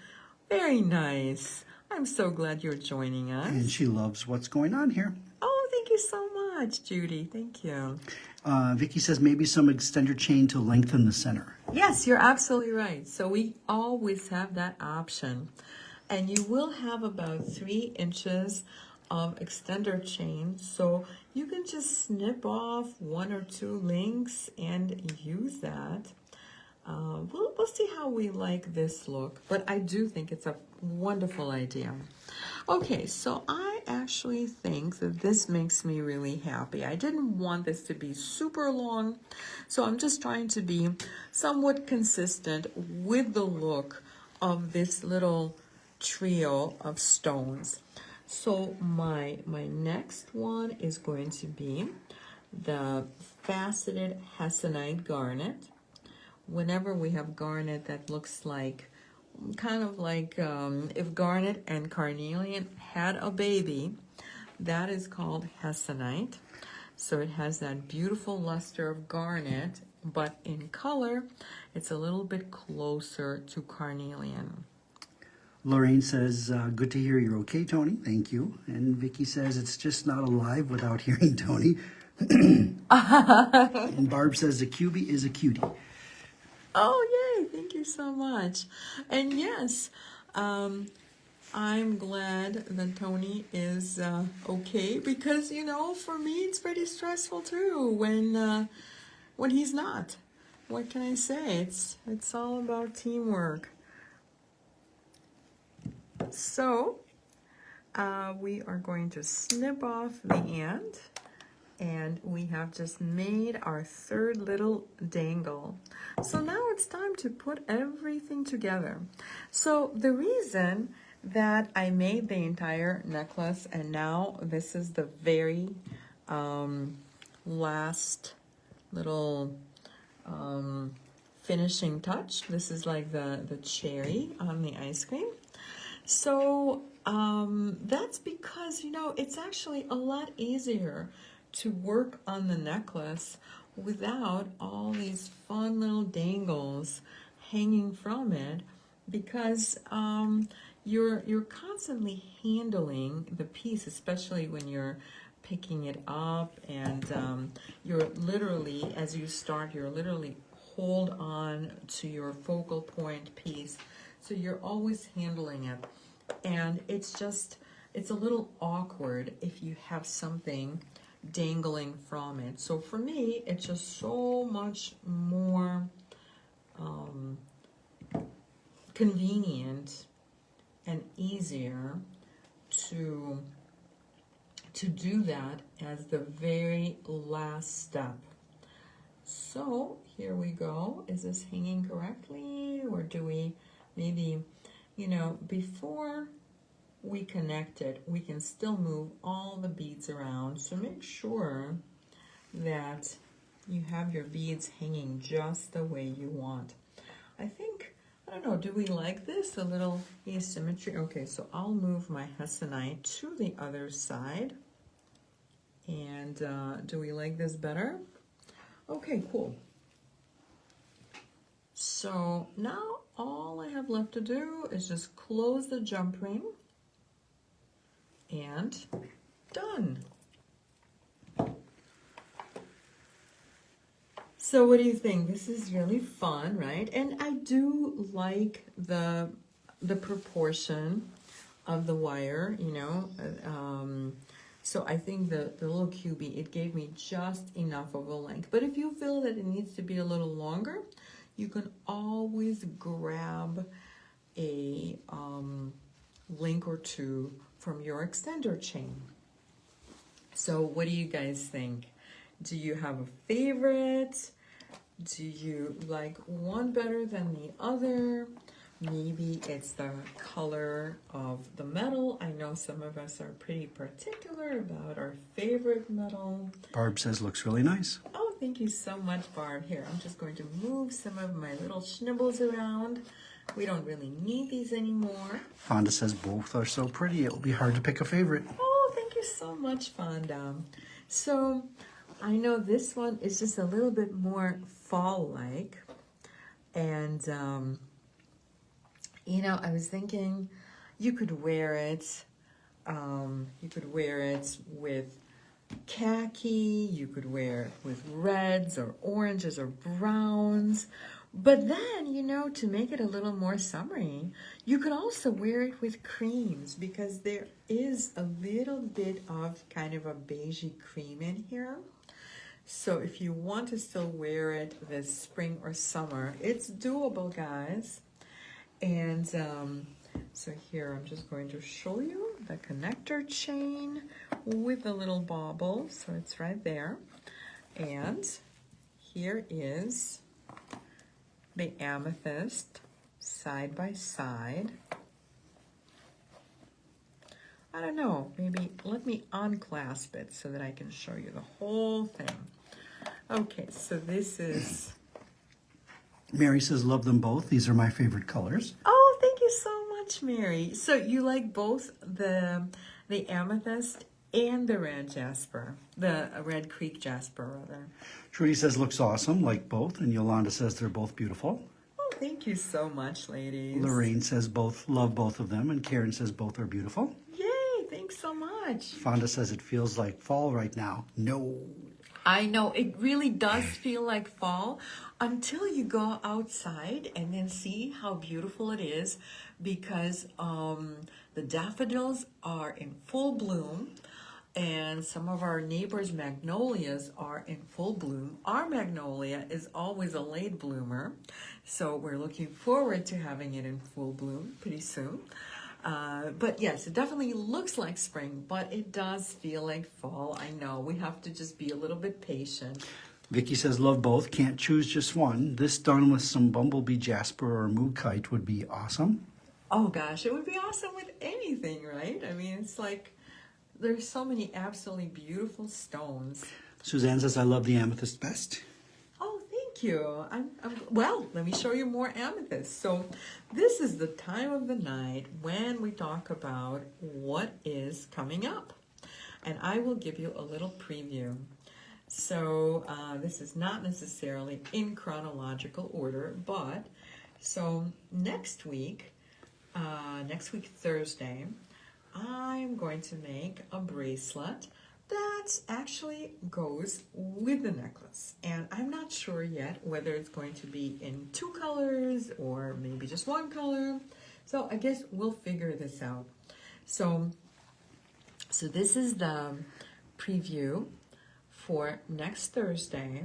very nice. I'm so glad you're joining us. And she loves what's going on here. Oh, thank you so much, Judy. Thank you. Vicky says maybe some extender chain to lengthen the center. Yes, you're absolutely right. So we always have that option. And you will have about 3 inches of extender chain. So you can just snip off 1 or 2 links and use that. We'll see how we like this look, but I do think it's a wonderful idea. Okay, so I actually think that this makes me really happy. I didn't want this to be super long, so I'm just trying to be somewhat consistent with the look of this little trio of stones. So my next one is going to be the faceted hessonite garnet. Whenever we have garnet that looks like, kind of like if garnet and carnelian had a baby, that is called hessonite. So it has that beautiful luster of garnet, but in color, it's a little bit closer to carnelian. Lorraine says, good to hear you're okay, Tony. Thank you. And Vicky says, it's just not alive without hearing Tony. And Barb says, a cubie is a cutie. Oh, yay. Thank you so much. And yes, I'm glad that Tony is okay because, you know, for me, it's pretty stressful too when he's not. What can I say? It's all about teamwork. So we are going to snip off the end. And we have just made our 3rd little dangle. So now it's time to put everything together. So the reason that I made the entire necklace, and now this is the very last little finishing touch. This is like the cherry on the ice cream. So that's because, you know, it's actually a lot easier to work on the necklace without all these fun little dangles hanging from it, because you're constantly handling the piece, especially when you're picking it up, and you're literally, as you start, you're literally hold on to your focal point piece, so you're always handling it, and it's a little awkward if you have something dangling from it. So for me, it's just so much more convenient and easier to do that as the very last step. So here we go. Is this hanging correctly, or do we maybe, you know, before we connect it, we can still move all the beads around. So make sure that you have your beads hanging just the way you want. I think, I don't know, do we like this? A little asymmetry? Okay, so I'll move my hessonite to the other side. And do we like this better? Okay, cool. So now all I have left to do is just close the jump ring. And done. So what do you think? This is really fun, right? And I do like the proportion of the wire, you know. So I think the little QB, it gave me just enough of a length. But if you feel that it needs to be a little longer, you can always grab a link or two from your extender chain. So what do you guys think? Do you have a favorite? Do you like one better than the other? Maybe it's the color of the metal. I know some of us are pretty particular about our favorite metal. Barb says looks really nice. Oh, thank you so much, Barb. Here, I'm just going to move some of my little schnibbles around. We don't really need these anymore. Fonda says both are so pretty, it will be hard to pick a favorite. Oh, thank you so much, Fonda. So, I know this one is just a little bit more fall-like. And, you know, I was thinking you could wear it. You could wear it with khaki. You could wear it with reds or oranges or browns. But then, you know, to make it a little more summery, you could also wear it with creams because there is a little bit of kind of a beigey cream in here. So if you want to still wear it this spring or summer, it's doable, guys. And so here I'm just going to show you the connector chain with the little bauble. So it's right there. And here is the amethyst side by side. I don't know, maybe let me unclasp it so that I can show you the whole thing. Okay, so this is... Mary says love them both. These are my favorite colors. Oh, thank you so much, Mary. So you like both the amethyst and the red jasper, the Red Creek jasper, rather. Trudy says looks awesome, like both, and Yolanda says they're both beautiful. Oh, thank you so much, ladies. Lorraine says love both of them, and Karen says both are beautiful. Yay, thanks so much. Fonda says it feels like fall right now. No. I know, it really does feel like fall until you go outside and then see how beautiful it is because the daffodils are in full bloom and some of our neighbors' magnolias are in full bloom. Our magnolia is always a late bloomer, so we're looking forward to having it in full bloom pretty soon. But yes, it definitely looks like spring, but it does feel like fall. I know, we have to just be a little bit patient. Vicky says love both, can't choose just one. This done with some bumblebee jasper or moog kite would be awesome. Oh gosh, it would be awesome with anything, right? I mean, it's like, there's so many absolutely beautiful stones. Suzanne says I love the amethyst best. Oh, thank you. Well, let me show you more amethyst. So this is the time of the night when we talk about what is coming up. And I will give you a little preview. So this is not necessarily in chronological order, but so next week Thursday, I'm going to make a bracelet that actually goes with the necklace. And I'm not sure yet whether it's going to be in 2 colors or maybe just 1 color. So I guess we'll figure this out. So this is the preview for next Thursday.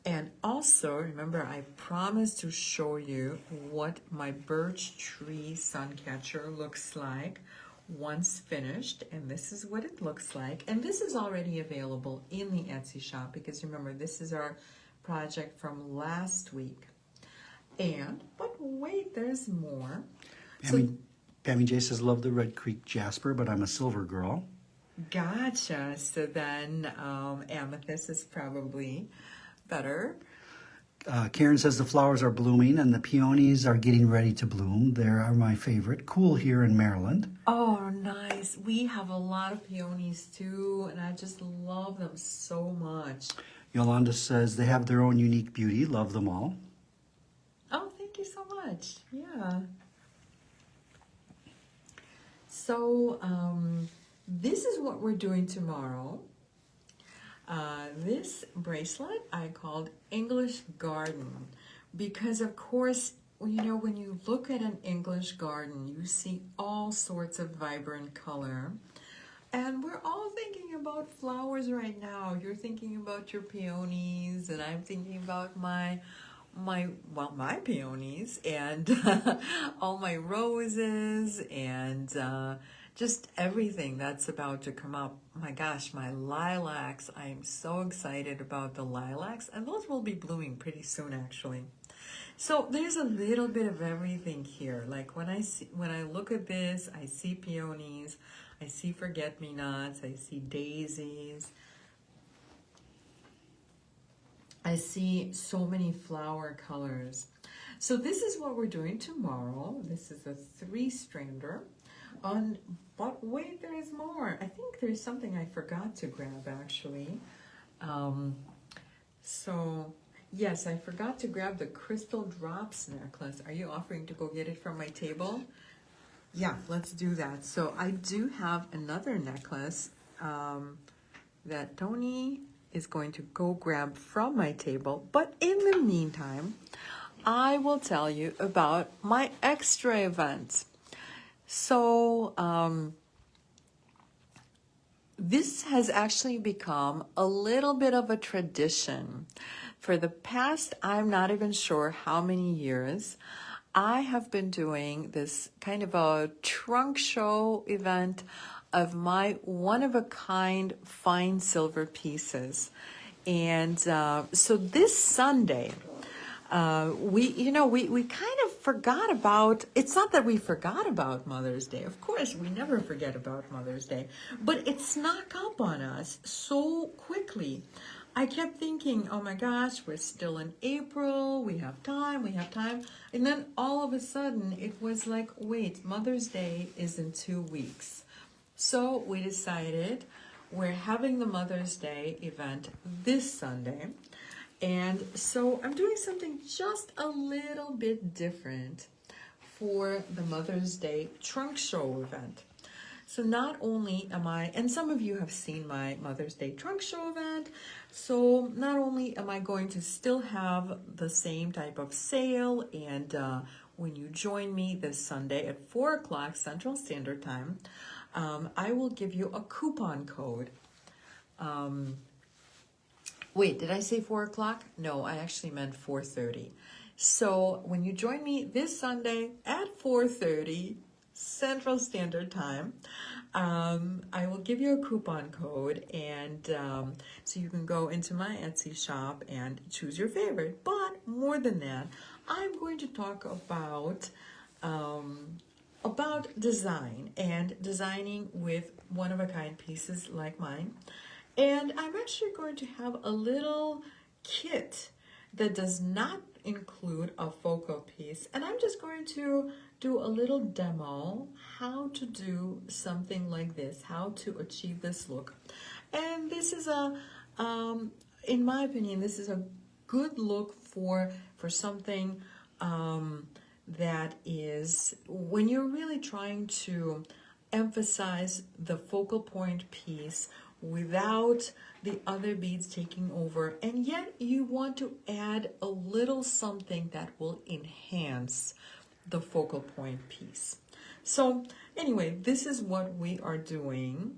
And also, remember, I promised to show you what my birch tree sun catcher looks like once finished, and this is what it looks like. And this is already available in the Etsy shop because remember, this is our project from last week. But wait, there's more. Pammy J says love the Red Creek jasper, but I'm a silver girl. Gotcha. So then amethyst is probably better. Karen says the flowers are blooming and the peonies are getting ready to bloom. They are my favorite. Cool here in Maryland. Oh, nice. We have a lot of peonies too, and I just love them so much. Yolanda says they have their own unique beauty. Love them all. Oh, thank you so much. Yeah. So this is what we're doing tomorrow. This bracelet I called English Garden because, of course, well, when you look at an English garden, you see all sorts of vibrant color. And we're all thinking about flowers right now. You're thinking about your peonies, and I'm thinking about my peonies and all my roses and just everything that's about to come up. My gosh, my lilacs. I am so excited about the lilacs, and those will be blooming pretty soon, actually. So there's a little bit of everything here. Like when I look at this, I see peonies, I see forget-me-nots, I see daisies. I see so many flower colors. So this is what we're doing tomorrow. This is a 3-strander. But wait, there is more. I think there's something I forgot to grab, actually. So yes, I forgot to grab the crystal drops necklace. Are you offering to go get it from my table? Yeah, let's do that. So I do have another necklace that Tony is going to go grab from my table. But in the meantime, I will tell you about my extra event. So this has actually become a little bit of a tradition. For the past, I'm not even sure how many years, I have been doing this kind of a trunk show event of my one-of-a-kind fine silver pieces. And so this Sunday, we kind of forgot about, it's not that we forgot about Mother's Day. Of course, we never forget about Mother's Day, but it snuck up on us so quickly. I kept thinking, oh my gosh, we're still in April, we have time. And then all of a sudden it was like, wait, Mother's Day is in 2 weeks. So we decided we're having the Mother's Day event this Sunday. And so I'm doing something just a little bit different for the Mother's Day trunk show event. So not only am I, and some of you have seen my Mother's Day trunk show event, so not only am I going to still have the same type of sale, and when you join me this Sunday at 4 o'clock Central Standard Time, I will give you a coupon code. Wait, did I say 4 o'clock? No, I actually meant 4:30. So when you join me this Sunday at 4:30 Central Standard Time, I will give you a coupon code, and so you can go into my Etsy shop and choose your favorite. But more than that, I'm going to talk about design and designing with one-of-a-kind pieces like mine. And I'm actually going to have a little kit that does not include a focal piece. And I'm just going to do a little demo how to do something like this, how to achieve this look. And this is in my opinion, this is a good look for something that is, when you're really trying to emphasize the focal point piece without the other beads taking over, and yet you want to add a little something that will enhance the focal point piece. So anyway, this is what we are doing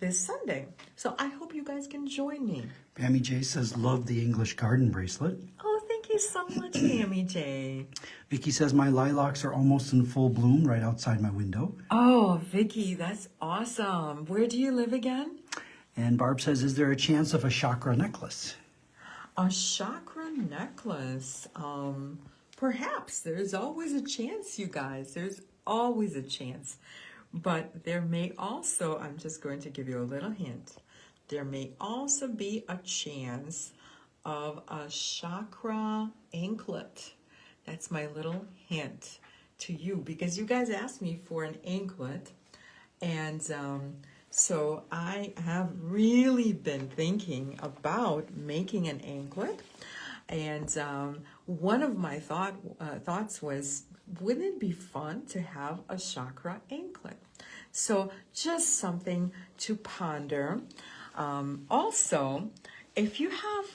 this Sunday. So I hope you guys can join me. Pammy J says, love the English garden bracelet. Oh, thank you so much, Pammy J. Vicky says, my lilacs are almost in full bloom right outside my window. Oh, Vicky, that's awesome. Where do you live again? And Barb says, is there a chance of a chakra necklace? A chakra necklace. Perhaps. There's always a chance, you guys. There's always a chance. But there may also, I'm just going to give you a little hint, there may also be a chance of a chakra anklet. That's my little hint to you, because you guys asked me for an anklet, and so I have really been thinking about making an anklet. And one of my thoughts was, wouldn't it be fun to have a chakra anklet? So just something to ponder. Also, if you have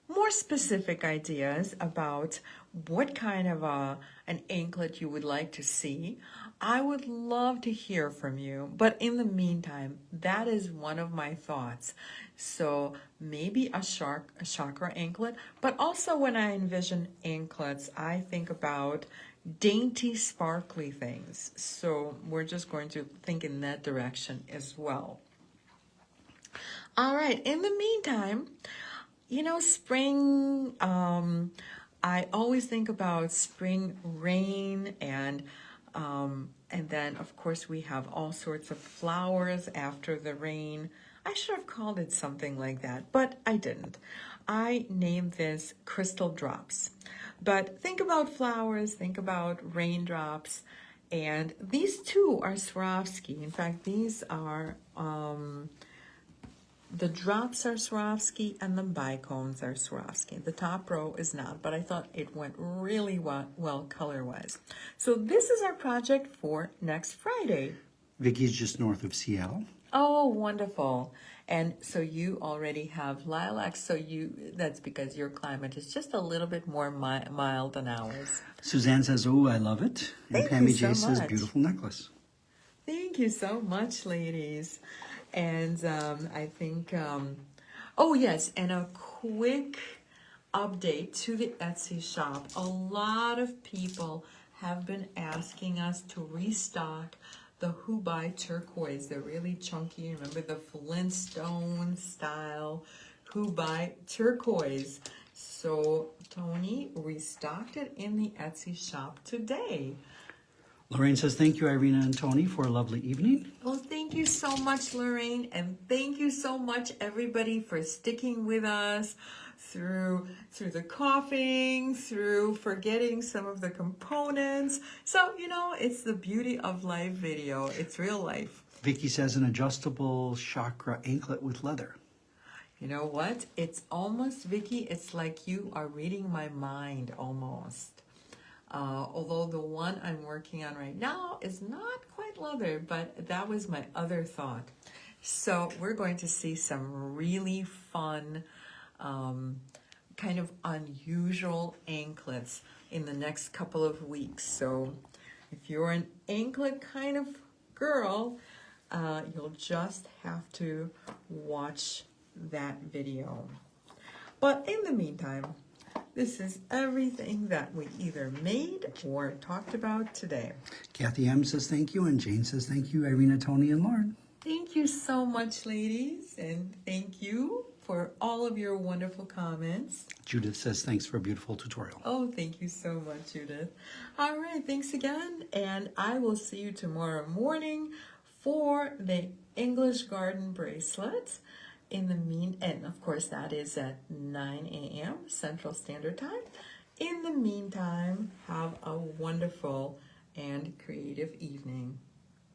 more specific ideas about what kind of an anklet you would like to see, I would love to hear from you. But in the meantime, that is one of my thoughts. So maybe a chakra anklet, but also when I envision anklets, I think about dainty, sparkly things. So we're just going to think in that direction as well. All right, in the meantime, spring, I always think about spring rain and then of course we have all sorts of flowers after the rain. I should have called it something like that, but I didn't. I named this crystal drops. But think about flowers, think about raindrops, and these two are Swarovski. In fact, these are the drops are Swarovski and the bicones are Swarovski. The top row is not, but I thought it went really well color-wise. So this is our project for next Friday. Vicky's just north of Seattle. Oh, wonderful. And so you already have lilacs, so that's because your climate is just a little bit more mild than ours. Suzanne says, oh, I love it. And Thank Pammy you so J says, much. beautiful necklace. Thank you so much, ladies. And I think, oh yes, and a quick update to the Etsy shop. A lot of people have been asking us to restock the Hubai turquoise. They're really chunky. Remember the Flintstone style Hubai turquoise. So Tony restocked it in the Etsy shop today. Lorraine says, thank you, Irina and Tony, for a lovely evening. Well, thank you so much, Lorraine, and thank you so much, everybody, for sticking with us through the coughing, through forgetting some of the components. So, it's the beauty of live video. It's real life. Vicky says, an adjustable chakra anklet with leather. You know what? It's almost, Vicky, it's like you are reading my mind almost. Although the one I'm working on right now is not quite leather, but that was my other thought. So we're going to see some really fun, kind of unusual anklets in the next couple of weeks. So if you're an anklet kind of girl, you'll just have to watch that video. But in the meantime, this is everything that we either made or talked about today. Kathy M says, thank you. And Jane says, thank you, Irina, Tony, and Lauren. Thank you so much, ladies. And thank you for all of your wonderful comments. Judith says, thanks for a beautiful tutorial. Oh, thank you so much, Judith. All right, thanks again. And I will see you tomorrow morning for the English Garden bracelet. And of course that is at 9 a.m. Central Standard Time. In the meantime, have a wonderful and creative evening.